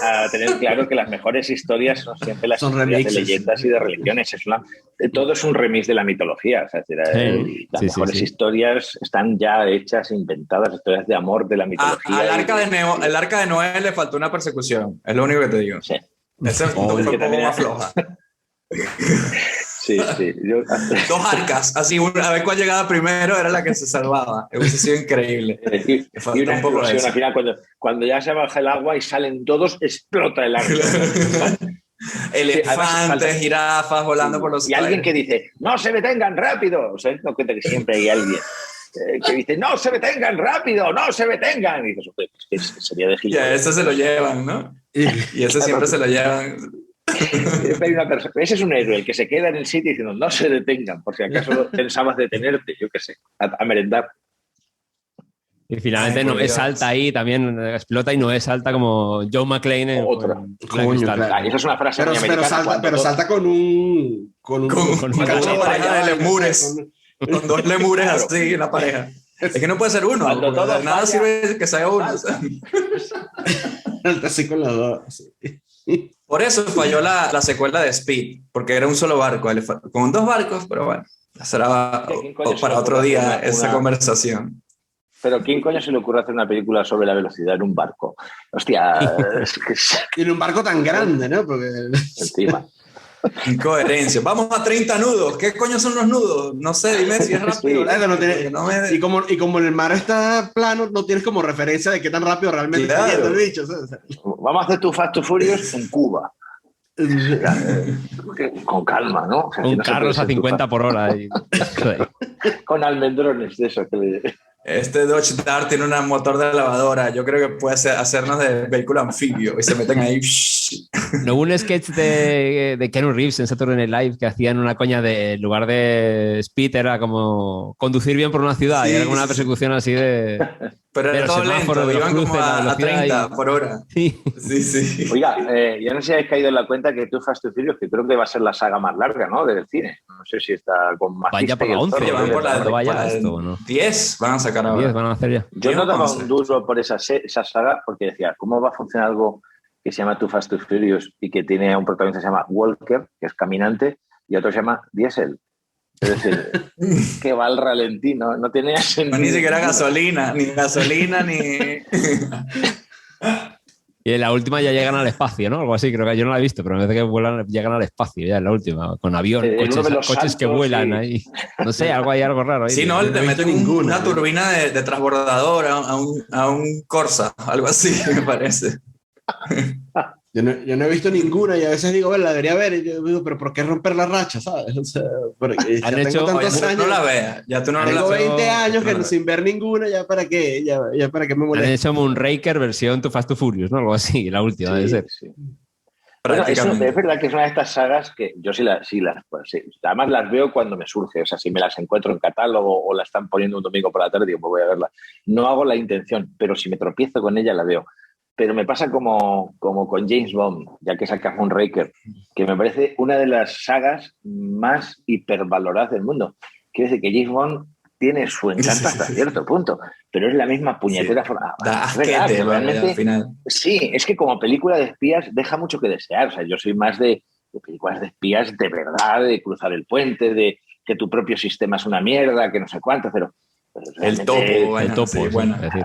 A tener claro que las mejores historias son siempre las historias de leyendas y de religiones. Todo es un remix de la mitología. O sea, las mejores historias están ya hechas, inventadas, historias de amor de la mitología. Al arca de Noé le faltó una persecución, es lo único que te digo. Sí. Ese fue un poco más floja. Sí. Dos arcas, así, a ver cuál llegaba primero era la que se salvaba. Eso ha sido increíble. Y una explosión al final, cuando ya se baja el agua y salen todos, explota el arca. Elefantes, jirafas volando por los y alguien que dice, no se detengan rápido. O sea, no cuenta que siempre hay alguien que dice, no se detengan rápido, no se detengan. Y dices, pues, sería de gilipollas. Ya, eso se lo llevan, ¿no? Y eso siempre se lo llevan. Hay una persona, ese es un héroe, el que se queda en el sitio diciendo, no se detengan, por si acaso pensabas detenerte, yo qué sé, a merendar. Y finalmente Noé salta ahí, también explota y Noé salta como Joe McClane en otra. Esa es una frase pero salta con un pareja de lemures. Con dos lemures así en la pareja. Es que no puede ser uno. De nada sirve que sea uno. Así con los dos. Sí. Por eso falló la secuela de Speed, porque era un solo barco. Con dos barcos, pero bueno, será para otro día esa conversación. Pero ¿quién coño se le ocurre hacer una película sobre la velocidad en un barco? Hostia. Y en un barco tan grande, ¿no? Porque... Encima. Incoherencia. Vamos a 30 nudos. ¿Qué coño son los nudos? No sé, dime si es rápido. Sí. Y como el mar está plano, no tienes como referencia de qué tan rápido realmente está yendo el bicho. ¿Sabes? Vamos a hacer tu Fast and Furious en Cuba. Con calma, ¿no? O sea, con carros a 50 por hora. Con almendrones de eso. Este Dodge Dart tiene un motor de lavadora. Yo creo que puede hacernos de vehículo anfibio y se meten ahí. No hubo un sketch de Keanu Reeves en Saturday Night Live que hacían una coña de, en lugar de speed, era como conducir bien por una ciudad y era como una persecución así de... Pero era todo lento, iban como a 30 por hora. Sí. Oiga, yo no sé si habéis caído en la cuenta que Too Fast, Too Furious, que creo que va a ser la saga más larga, ¿no? Del cine. No sé si está con más... Vaya por la 11, van por la esto, ¿no? 10 van a sacar ahora. 10 van a hacer ya. Yo no daba un duro por esa saga porque decía, ¿cómo va a funcionar algo que se llama Too Fast, Too Furious y que tiene un protagonista que se llama Walker, que es caminante, y otro se llama Diesel? Es decir, que va al ralentí, no tiene sentido. No, ni siquiera gasolina, ni... Y en la última ya llegan al espacio, ¿no? Algo así, creo que yo no la he visto, pero me parece que llegan al espacio ya en la última, con avión, coches saltos, que vuelan ahí. No sé, algo raro ahí. Sí, no, le meten una turbina de transbordador a un Corsa, algo así, me parece. Yo no he visto ninguna y a veces digo, la debería ver. Y yo digo, pero ¿por qué romper la racha? ¿Sabes? O sea, porque han hecho, tantos años. No la veas. Ya tú no la tengo 20 años que sin ver ninguna, ya para qué, ya para qué me molesta. Han hecho Moonraker versión Too Fast, Too Furious, ¿no? Algo así, la última debe ser. Sí. Bueno, es verdad que es una de estas sagas que yo sí las además las veo cuando me surge. O sea, si me las encuentro en catálogo o la están poniendo un domingo por la tarde, digo, pues voy a verla. No hago la intención, pero si me tropiezo con ella, la veo. Pero me pasa como con James Bond, ya que saca Moonraker, que me parece una de las sagas más hipervaloradas del mundo. Quiere decir que James Bond tiene su encanto hasta cierto punto, pero es la misma puñetera forma. Realmente, al final. Sí, es que como película de espías deja mucho que desear. O sea, yo soy más de películas de espías de verdad, de cruzar el puente, de que tu propio sistema es una mierda, que no sé cuánto, pero el topo, sí, bueno. Es decir.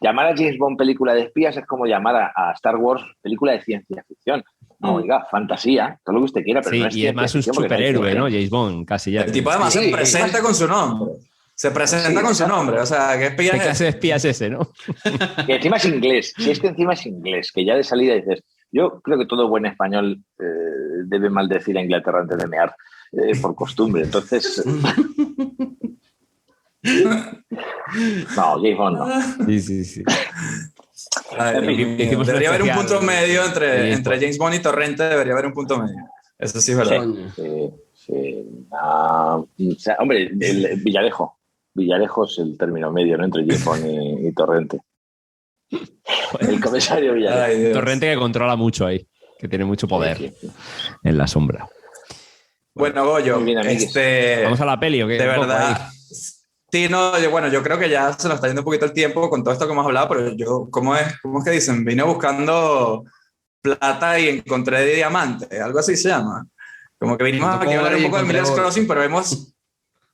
Llamar a James Bond película de espías es como llamar a Star Wars película de ciencia ficción. No, oiga, fantasía, todo lo que usted quiera, pero sí, no es y es más un superhéroe, ¿no? James Bond, casi ya. El tipo además se presenta con su nombre. Se presenta con su nombre, o sea, ¿qué espía es? ¿Qué clase de espía es ese, no? Que encima es inglés, si es que encima es inglés, que ya de salida dices, yo creo que todo buen español debe maldecir a Inglaterra antes de mear por costumbre. Entonces... no, James Bond no. Sí. Debería haber un punto medio entre James Bond y Torrente, debería haber un punto medio. Eso sí es verdad. Sí. O sea, hombre, Villarejo es el término medio, ¿no? Entre James Bond y Torrente. El comisario Villarejo. Torrente que controla mucho ahí, que tiene mucho poder en la sombra. Bueno, Goyo, ¿vamos a la peli o qué? De verdad. Sí, no, yo creo que ya se nos está yendo un poquito el tiempo con todo esto que hemos hablado, pero ¿cómo es que dicen? Vine buscando plata y encontré diamante, algo así se llama. Como que vinimos aquí a hablar un poco de Miller's Crossing, pero hemos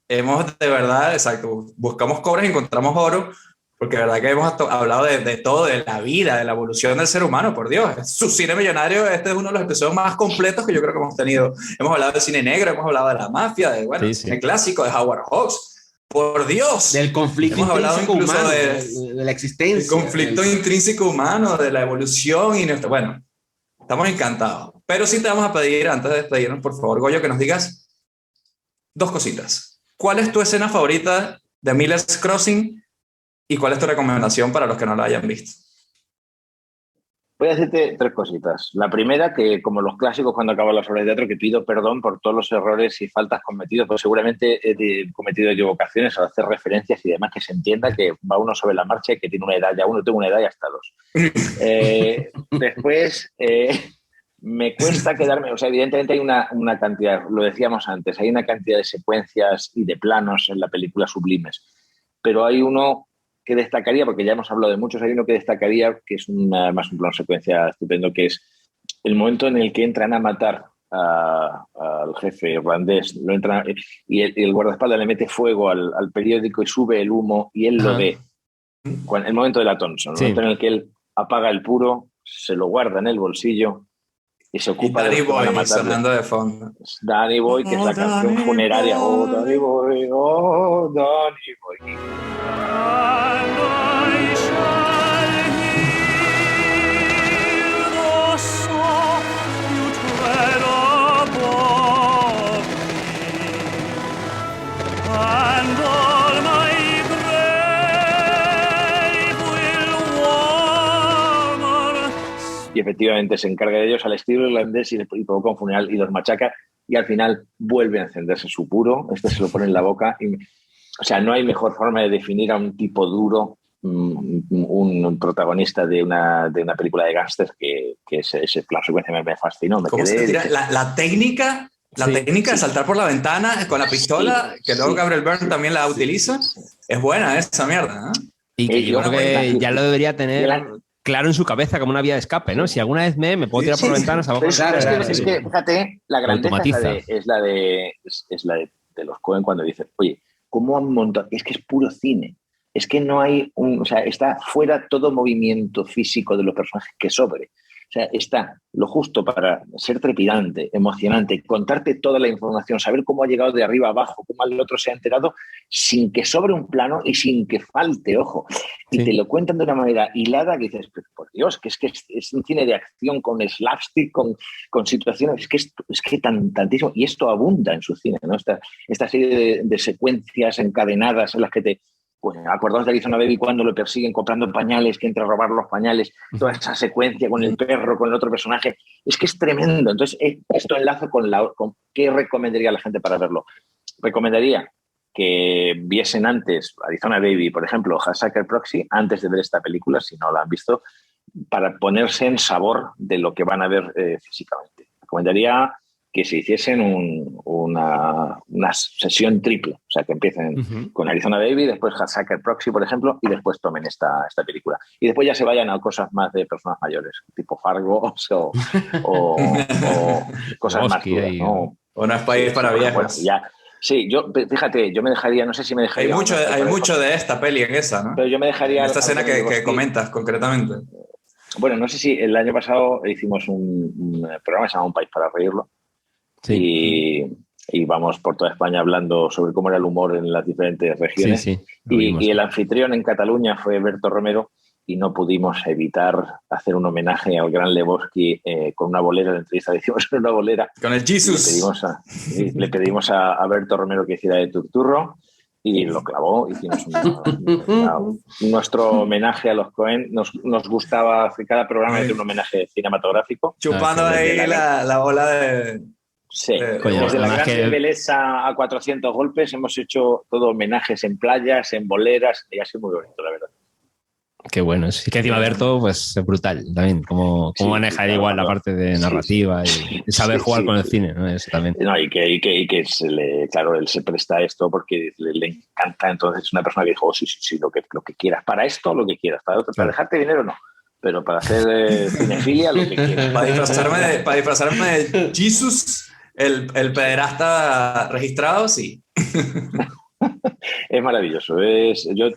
de verdad, exacto, buscamos cobre y encontramos oro, porque de verdad que hemos hablado de todo, de la vida, de la evolución del ser humano, por Dios. Su cine millonario, este es uno de los episodios más completos que yo creo que hemos tenido. Hemos hablado de cine negro, hemos hablado de la mafia, de cine clásico, de Howard Hawks. Por Dios. Del conflicto intrínseco humano, de la existencia. El conflicto intrínseco humano, de la evolución y nuestro... Bueno, estamos encantados. Pero sí te vamos a pedir, antes de despedirnos, por favor, Goyo, que nos digas 2 cositas. ¿Cuál es tu escena favorita de Miller's Crossing y cuál es tu recomendación para los que no la hayan visto? Voy a decirte 3 cositas. La primera, que como los clásicos cuando acaban las obras de teatro, que pido perdón por todos los errores y faltas cometidos, pues seguramente he cometido equivocaciones al hacer referencias y demás, que se entienda que va uno sobre la marcha y que tiene una edad, ya uno tengo una edad y hasta 2. Después, me cuesta quedarme, o sea, evidentemente hay una cantidad, lo decíamos antes, hay una cantidad de secuencias y de planos en la película sublimes, pero hay uno que destacaría, porque ya hemos hablado de muchos, hay uno que destacaría, que es además un plano secuencia estupendo, que es el momento en el que entran a matar al jefe irlandés, y el guardaespaldas le mete fuego al periódico y sube el humo y él lo ve. El momento de la Thompson, el momento en el que él apaga el puro, se lo guarda en el bolsillo y se ocupa Danny de Boy sonando de fondo. Danny Boy, que es la canción funeraria. Oh, Danny Boy, oh, Danny Boy. Y efectivamente se encarga de ellos al estilo irlandés y provoca un funeral y los machaca y al final vuelve a encenderse su puro, se lo pone en la boca. O sea, no hay mejor forma de definir a un tipo duro, un protagonista de una película de gángsters que ese plan secuencia me fascinó. ¿Cómo se tira? La técnica de saltar por la ventana con la pistola, que luego Gabriel Byrne también la utiliza, es buena esa mierda, ¿eh? Y que yo creo que ya lo debería tener claro en su cabeza como una vía de escape, ¿no? Si alguna vez me puedo tirar por ventanas, es que fíjate, la grandeza es la de los Coen cuando dicen, oye, ¿cómo han montado? Es que es puro cine. Es que no hay o sea, está fuera todo movimiento físico de los personajes que sobre. O sea, está lo justo para ser trepidante, emocionante, contarte toda la información, saber cómo ha llegado de arriba a abajo, cómo el otro se ha enterado, sin que sobre un plano y sin que falte, ojo. Y te lo cuentan de una manera hilada que dices, por Dios, que es un cine de acción con slapstick, con situaciones, es que tantísimo. Y esto abunda en su cine, ¿no? Esta serie de secuencias encadenadas en las que te... Pues acordaos de Arizona Baby cuando lo persiguen comprando pañales, que entra a robar los pañales, toda esa secuencia con el perro, con el otro personaje, es que es tremendo. Entonces, esto enlazo con ¿qué recomendaría a la gente para verlo? Recomendaría que viesen antes Arizona Baby, por ejemplo, Sucker Proxy, antes de ver esta película, si no la han visto, para ponerse en sabor de lo que van a ver físicamente. Recomendaría que se hiciesen una sesión triple, o sea, que empiecen con Arizona Baby, después Sucker Proxy, por ejemplo, y después tomen esta película. Y después ya se vayan a cosas más de personas mayores, tipo Fargo o cosas más duras, ¿no? O No es país para viejos. Bueno, ya. Sí, fíjate, yo me dejaría, no sé si me dejaría... Hay mucho de esta peli en esa, ¿no? Pero yo me dejaría... En esta escena que comentas concretamente. Bueno, no sé si el año pasado hicimos un programa que se llama Un País para Reírlo. Sí. Y vamos por toda España hablando sobre cómo era el humor en las diferentes regiones. Y el anfitrión en Cataluña fue Berto Romero y no pudimos evitar hacer un homenaje al gran Lebowski con una bolera. La entrevista le hicimos una bolera. Con el Jesus. Le pedimos a Berto Romero que hiciera de Turturro y lo clavó. Hicimos nuestro homenaje a los Coen. Nos gustaba que cada programa tuviera un homenaje cinematográfico. Chupando ahí la bola de... Sí, desde la Gran de Vélez a 400 golpes hemos hecho todo homenajes en playas, en boleras, y ha sido muy bonito, la verdad. Qué bueno. Sí, que encima Berto, pues es brutal también, cómo maneja igual la parte de narrativa y saber jugar con el cine, ¿no? Eso también. No, y que claro, él se presta a esto porque le encanta. Entonces es una persona que dijo, sí, lo que quieras. Para esto, lo que quieras. Para dejarte dinero, no. Pero para hacer cinefilia, lo que quieras. Para disfrazarme de Jesus, el pederasta registrado, sí. Es maravilloso. Yo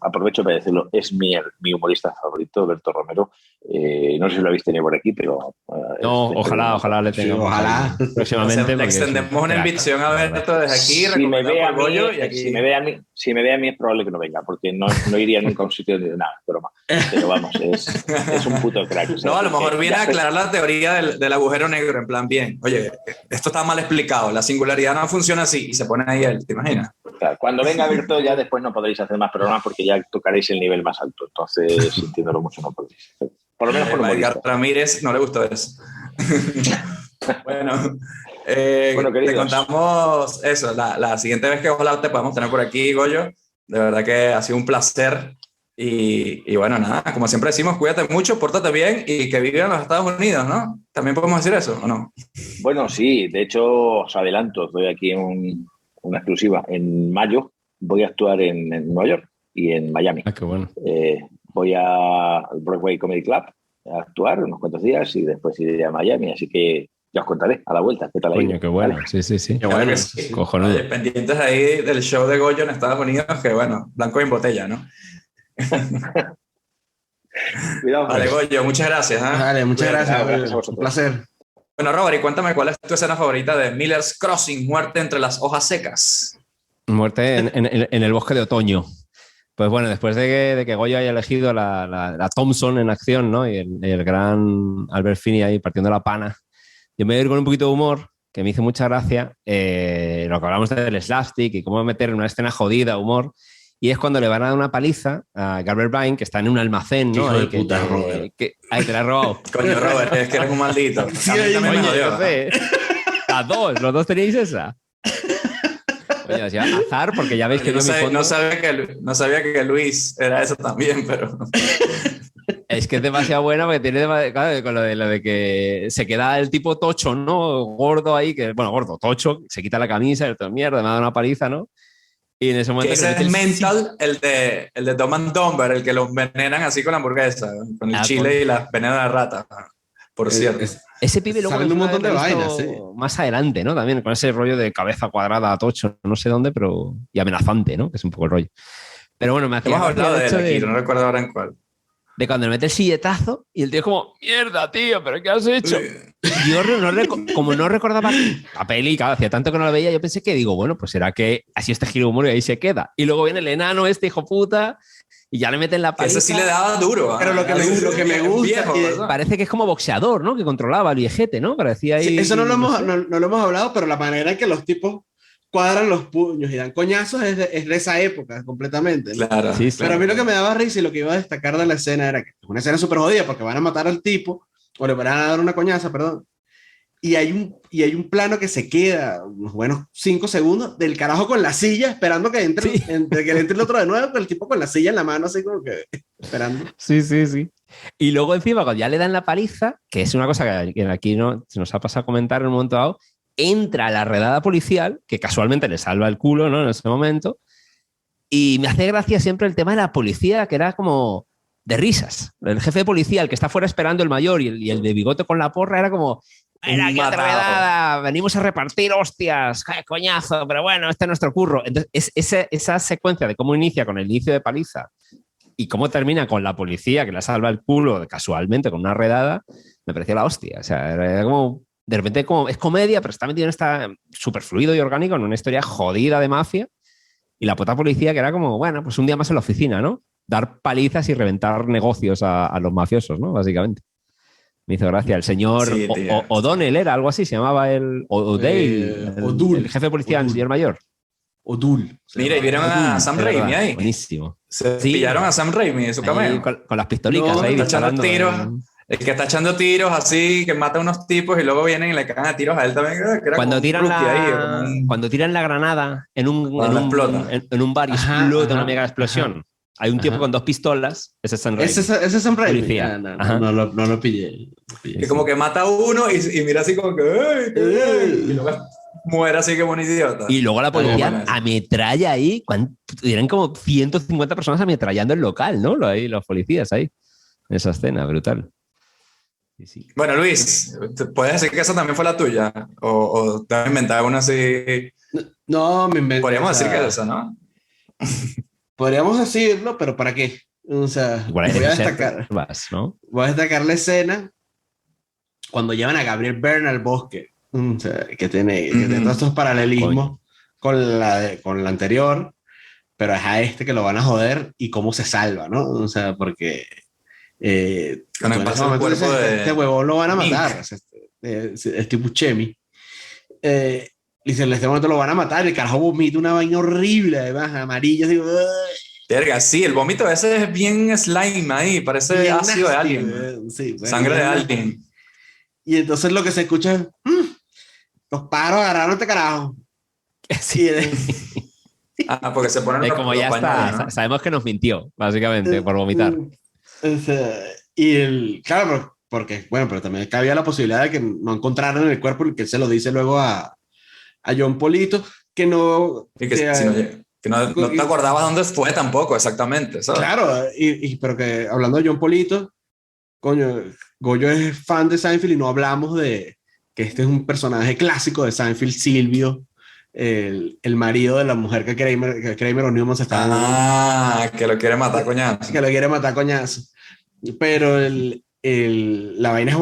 aprovecho para decirlo, es mi humorista favorito, Berto Romero. No sé si lo habéis tenido por aquí, pero... no, ojalá le tengamos. Ojalá. Próximamente. Le extendemos una invitación a Berto desde aquí. Si me ve a mí es probable que no venga, porque no iría nunca a un sitio de nada, broma. Pero vamos, es un puto crack. No, a lo mejor viene a aclarar la teoría del agujero negro, en plan, bien, oye, esto está mal explicado, la singularidad no funciona así, y se pone ahí él, ¿te imaginas? Claro, cuando venga Berto ya después no podréis hacer más programas porque ya tocaréis el nivel más alto, entonces sintiéndolo mucho no podéis. Por lo menos por Edgar Ramírez no le gustó eso. Bueno, te contamos eso, la siguiente vez que ojalá te podamos tener por aquí, Goyo, de verdad que ha sido un placer. Y bueno, nada, como siempre decimos, cuídate mucho, pórtate bien y que vivan en los Estados Unidos, ¿no? ¿También podemos decir eso o no? Bueno, sí, de hecho os adelanto, doy aquí una exclusiva. En mayo voy a actuar en Nueva York y en Miami. Ah, qué bueno. Voy al Broadway Comedy Club a actuar unos cuantos días y después iré a Miami, así que ya os contaré a la vuelta qué tal ahí. Coño, qué bueno, ¿vale? Sí. Qué bueno. Cojonudo. Pendientes ahí del show de Goyo en Estados Unidos, que bueno, blanco en botella, ¿no? Cuidado. Vale, Goyo, muchas gracias. Vale, muchas gracias. Un placer. Bueno, Robert, y cuéntame cuál es tu escena favorita de Miller's Crossing, Muerte entre las hojas secas. Muerte en el bosque de otoño. Pues bueno, después de que Goyo haya elegido la Thompson en acción, ¿no? Y el gran Albert Finney ahí partiendo la pana, yo me voy a ir con un poquito de humor, que me hizo mucha gracia, lo que hablamos del slapstick y cómo meter en una escena jodida humor. Y es cuando le van a dar una paliza a Garber Vine, que está en un almacén, ¿no? Hijo de puta, Robert. Ahí te la he robado. Coño, Robert, es que eres un maldito. Sí, A mí también me jodió. Yo sé. Los dos teníais esa. Oye, decía azar, porque ya veis que no sabía que Luis era eso también, pero... Es que es demasiado buena porque tiene claro, con lo de que se queda el tipo tocho, ¿no? Gordo ahí, gordo, tocho, se quita la camisa, el mierda, me ha dado una paliza, ¿no? Y en ese momento... Ese es Mental, el de Dumb and Dumber, el que lo envenenan así con la hamburguesa, con el chile y la veneno de la rata, por cierto. Ese pibe luego salen un montón de vainas, sí. Más adelante, ¿no? También con ese rollo de cabeza cuadrada, tocho, no sé dónde, pero... Y amenazante, ¿no? Que es un poco el rollo. Pero bueno, me hacía... Hemos hablado de él aquí, no recuerdo ahora en cuál. De cuando le mete el silletazo y el tío es como, mierda, tío, ¿pero qué has hecho? Yo como no recordaba la peli, claro, hacía tanto que no la veía, yo pensé que digo, bueno, pues será que así este giro de humor y ahí se queda. Y luego viene el enano hijo puta y ya le meten la paliza. Ese sí le daba duro. Pero lo que me gusta... Viejo, parece que es como boxeador, ¿no? Que controlaba el viejete, ¿no? Parecía ahí... Sí, eso no lo hemos hablado, pero la manera en que los tipos cuadran los puños y dan coñazos es de esa época completamente, ¿no? Claro. Sí, pero a mí lo que me daba risa y lo que iba a destacar de la escena era que es una escena súper jodida porque van a matar al tipo o le van a dar una coñaza, perdón, y hay un plano que se queda unos buenos 5 segundos del carajo con la silla esperando que entre, que le entre el otro de nuevo, con el tipo con la silla en la mano así como que esperando. Sí. Y luego encima cuando ya le dan la paliza, que es una cosa que aquí no se nos ha pasado a comentar en un momento dado, entra la redada policial, que casualmente le salva el culo, ¿no? En ese momento. Y me hace gracia siempre el tema de la policía, que era como de risas. El jefe de policía, el que está fuera esperando el mayor y el de bigote con la porra, era como, ¡mira, qué redada! Venimos a repartir hostias, ¡qué coñazo! Pero bueno, este es nuestro curro. Entonces, esa secuencia de cómo inicia con el inicio de paliza y cómo termina con la policía, que la salva el culo casualmente con una redada, me pareció la hostia. O sea, era como... De repente como, es comedia, pero está metido en esta súper fluido y orgánico en una historia jodida de mafia y la puta policía que era como, bueno, pues un día más en la oficina, ¿no? dar palizas y reventar negocios a los mafiosos, ¿no? Básicamente. Me hizo gracia. El señor Sí, tío. O'Donnell era algo así, se llamaba O'Dale, O'Dul. el jefe de policía, el señor mayor. O'Dul. Mira, y vieron a Sam Es Raimi verdad, ahí. buenísimo. Se Sí. pillaron a Sam Raimi en su Ahí cameo. con las pistolicas No, ahí está echando disparando. tiros. El que está echando tiros así, que mata a unos tipos y luego vienen y le cagan a tiros a él también. Que era Cuando como un tiran, rookie ahí, o como un- cuando tiran la granada en Cuando explota. en un bar y Ajá, explota ajá, una mega explosión. Hay un tipo Ajá. con 2 pistolas, ese es Sam Raimi. Ese es Sam Raimi. Policía. Ah, no lo pillé. que como que mata a uno y mira así como que ¡ay, qué!", y luego muere así como un idiota. Y luego la policía Bueno, ametralla ahí, eran como 150 personas ametrallando el local, ¿no? Ahí, los policías ahí. Esa escena, brutal. Sí, sí. Bueno, Luis, ¿puedes decir que esa también fue la tuya? ¿O te has inventado una así? No, me inventé. Podríamos o sea, decir que es esa, ¿no? Podríamos decirlo, pero ¿para qué? O sea, Igual voy a hay que ser destacar. vas, ¿no? Voy a destacar la escena cuando llevan a Gabriel Byrne al bosque. O sea, que tiene todos estos paralelismos con la anterior, pero es a este que lo van a joder y cómo se salva, ¿no? O sea, porque Cuando en pasa ese el momento cuerpo dices, de este huevón lo van a Mink. matar. O sea, este Buscemi. Dice, en este momento lo van a matar. El carajo vomita una vaina horrible, además, amarilla. Así, Verga, sí, el vómito ese es bien slime ahí, parece bien ácido de nasty, alguien. sí, bueno, Sangre de bueno. alguien. Y entonces lo que se escucha es, los paros agarraron este carajo. Sí. Porque se ponen los, Como los ya pañuelos, está, ¿no? sabemos que nos mintió, básicamente, por vomitar. O sea, claro, porque, bueno, pero también había la posibilidad de que no encontraran el cuerpo y que él se lo dice luego a John Polito, que no... Y que no te acordabas dónde fue tampoco, exactamente, ¿sabes? Claro, pero que hablando de John Polito, coño, Goyo es fan de Seinfeld y no hablamos de que este es un personaje clásico de Seinfeld, Silvio, el marido de la mujer que Kramer o Newman se estaban... Que lo quiere matar coñazo. Que lo quiere matar coñazo. Pero la vaina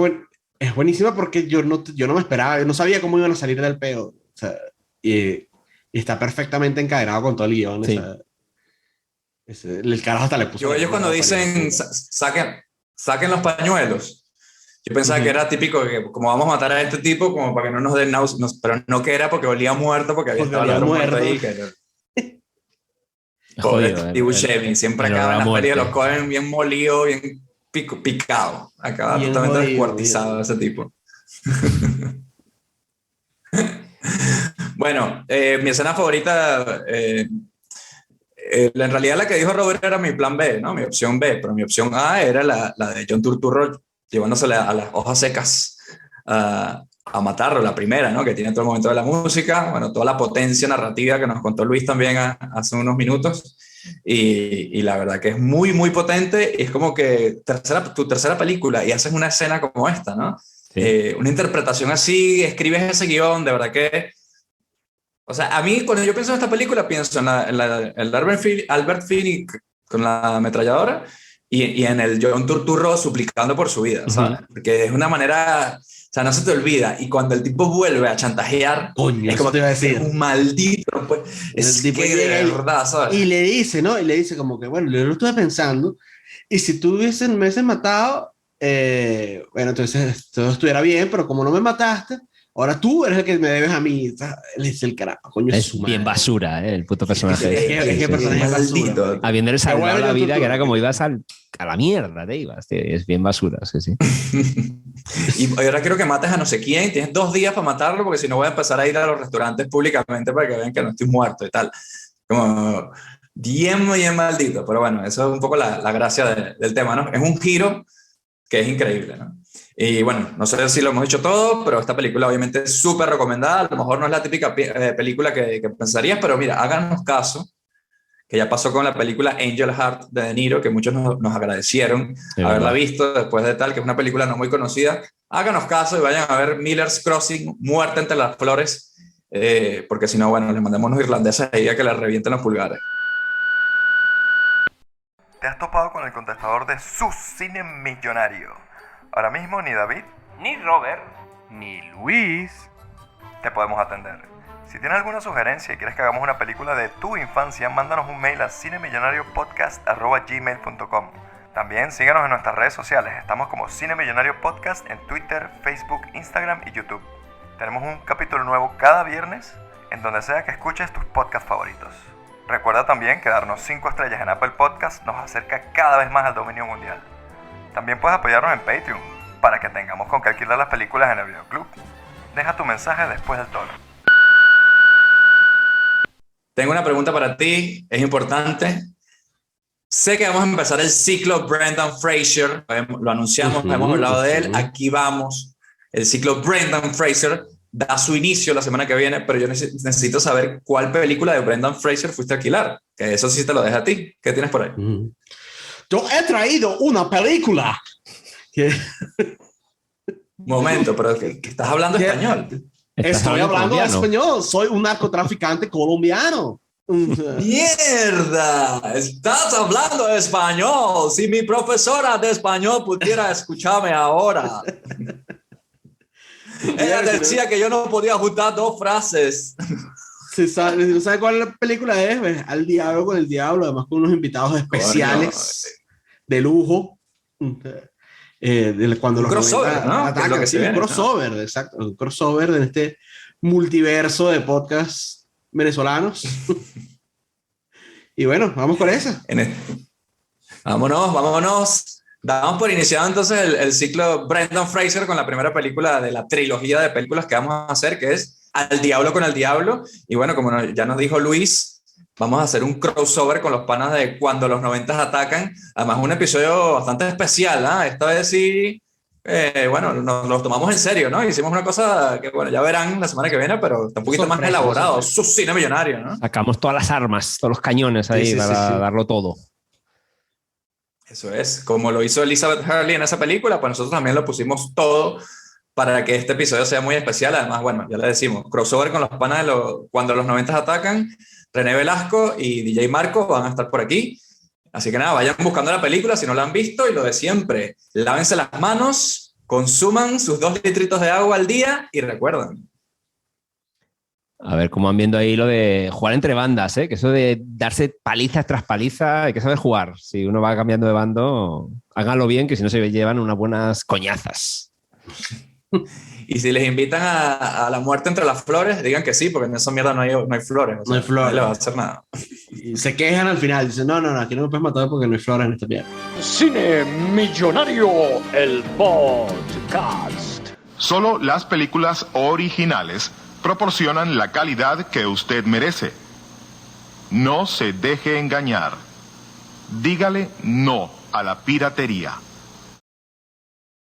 es buenísima porque yo no me esperaba, yo no sabía cómo iban a salir del peo. O sea, y está perfectamente encadenado con todo el guión. Sí. O sea, el carajo hasta le puso... Ellos cuando dicen saquen los pañuelos, yo pensaba que era típico que como vamos a matar a este tipo como para que no nos den náuseas, pero no, que era porque olía muerto, porque había estado el otro muerto ahí. Joder, Steve Buscemi siempre acaba en la feria de los Cohen bien molido, bien picado. Acaba bien totalmente jodido, descuartizado ese tipo. Bueno, mi escena favorita, en realidad la que dijo Robert era mi plan B, ¿no? Mi opción B, pero mi opción A era la de John Turturro llevándose a las hojas secas a matarlo, la primera, ¿no? Que tiene todo el momento de la música, bueno, toda la potencia narrativa que nos contó Luis también hace unos minutos, y la verdad que es muy, muy potente, y es como que tu tercera película y haces una escena como esta, ¿no? Sí. Una interpretación así, escribes ese guión, de verdad que... O sea, a mí cuando yo pienso en esta película, pienso en Albert Finney con la ametralladora y en el John Turturro suplicando por su vida, ¿sabes? Porque es una manera... O sea, no se te olvida. Y cuando el tipo vuelve a chantajear, coño, es como te iba a decir. Un maldito. Pues, es tipo que de verdad, ¿sabes? Y le dice, ¿no? Y le dice como que, bueno, yo lo estuve pensando. Y si tú me hubieses matado, bueno, entonces todo estuviera bien, pero como no me mataste, ahora tú eres el que me debes a mí. Él es el carajo, coño. Es bien basura, el puto personaje. Es que personaje es basura. Habiéndole salvado la vida, que era como ibas a la mierda, te ibas. Tío, es bien basura, sí. Y ahora quiero que mates a no sé quién. Tienes 2 días para matarlo, porque si no voy a empezar a ir a los restaurantes públicamente para que vean que no estoy muerto y tal. Como bien maldito. Pero bueno, eso es un poco la gracia del tema, ¿no? Es un giro que es increíble, ¿no? Y bueno, no sé si lo hemos dicho todo, pero esta película obviamente es súper recomendada. A lo mejor no es la típica película que pensarías, pero mira, háganos caso, que ya pasó con la película Angel Heart de De Niro, que muchos nos agradecieron haberla visto después de tal, que es una película no muy conocida. Háganos caso y vayan a ver Miller's Crossing, Muerte entre las flores, porque si no, bueno, les mandamos unos irlandeses ahí a que les revienten los pulgares. Te has topado con el contestador de su cine millonario. Ahora mismo ni David, ni Robert, ni Luis te podemos atender. Si tienes alguna sugerencia y quieres que hagamos una película de tu infancia, mándanos un mail a cinemillonariopodcast@gmail.com. También síganos en nuestras redes sociales. Estamos como Cine Millonario Podcast en Twitter, Facebook, Instagram y YouTube. Tenemos un capítulo nuevo cada viernes en donde sea que escuches tus podcasts favoritos. Recuerda también que darnos 5 estrellas en Apple Podcast nos acerca cada vez más al dominio mundial. También puedes apoyarnos en Patreon para que tengamos con qué alquilar las películas en el videoclub. Deja tu mensaje después del tono. Tengo una pregunta para ti, es importante. Sé que vamos a empezar el ciclo Brendan Fraser, lo anunciamos, hemos hablado de él, aquí vamos. El ciclo Brendan Fraser da su inicio la semana que viene, pero yo necesito saber cuál película de Brendan Fraser fuiste a alquilar, que eso sí te lo dejo a ti. ¿Qué tienes por ahí? Yo he traído una película. Momento, pero que estás hablando español. Estoy hablando español, soy un narcotraficante colombiano. ¡Mierda! Estás hablando español. Si mi profesora de español pudiera escucharme ahora. Ella decía que yo no podía juntar 2 frases. ¿No sabe cuál película es? ¿Ves? Al diablo con el diablo, además con unos invitados especiales de lujo. Cuando los crossover, ¿no? Atacan, sí, un crossover, ¿no? Exacto, un crossover en este multiverso de podcasts venezolanos. Y bueno, vamos con esa. Vámonos. Damos por iniciado entonces el ciclo Brendan Fraser con la primera película de la trilogía de películas que vamos a hacer, que es Al Diablo con el Diablo. Y bueno, como ya nos dijo Luis, vamos a hacer un crossover con los panas de Cuando los 90 Atacan. Además, un episodio bastante especial, ¿eh? Esta vez sí, bueno, nos lo tomamos en serio, ¿no? Hicimos una cosa que, bueno, ya verán la semana que viene, pero está un poquito más elaborado. Su cine millonario, ¿no? Sacamos todas las armas, todos los cañones ahí para darlo todo. Eso es, como lo hizo Elizabeth Hurley en esa película, pues nosotros también lo pusimos todo para que este episodio sea muy especial. Además, bueno, ya le decimos, crossover con los panas de Cuando los 90 Atacan. René Velasco y DJ Marco van a estar por aquí. Así que nada, vayan buscando la película si no la han visto, y lo de siempre, lávense las manos, consuman sus 2 litritos de agua al día y recuerden. A ver cómo van viendo ahí lo de jugar entre bandas, ¿eh? Que eso de darse paliza tras paliza, hay que saber jugar. Si uno va cambiando de bando, háganlo bien, que si no se llevan unas buenas coñazas. Y si les invitan a la muerte entre las flores, digan que sí, porque en esa mierda no hay flores. O sea, no hay flores. No le va a hacer nada. Y se quejan al final, dicen, no, aquí no me puedes matar porque no hay flores en esta mierda. Cine Millonario, el podcast. Solo las películas originales proporcionan la calidad que usted merece. No se deje engañar. Dígale no a la piratería.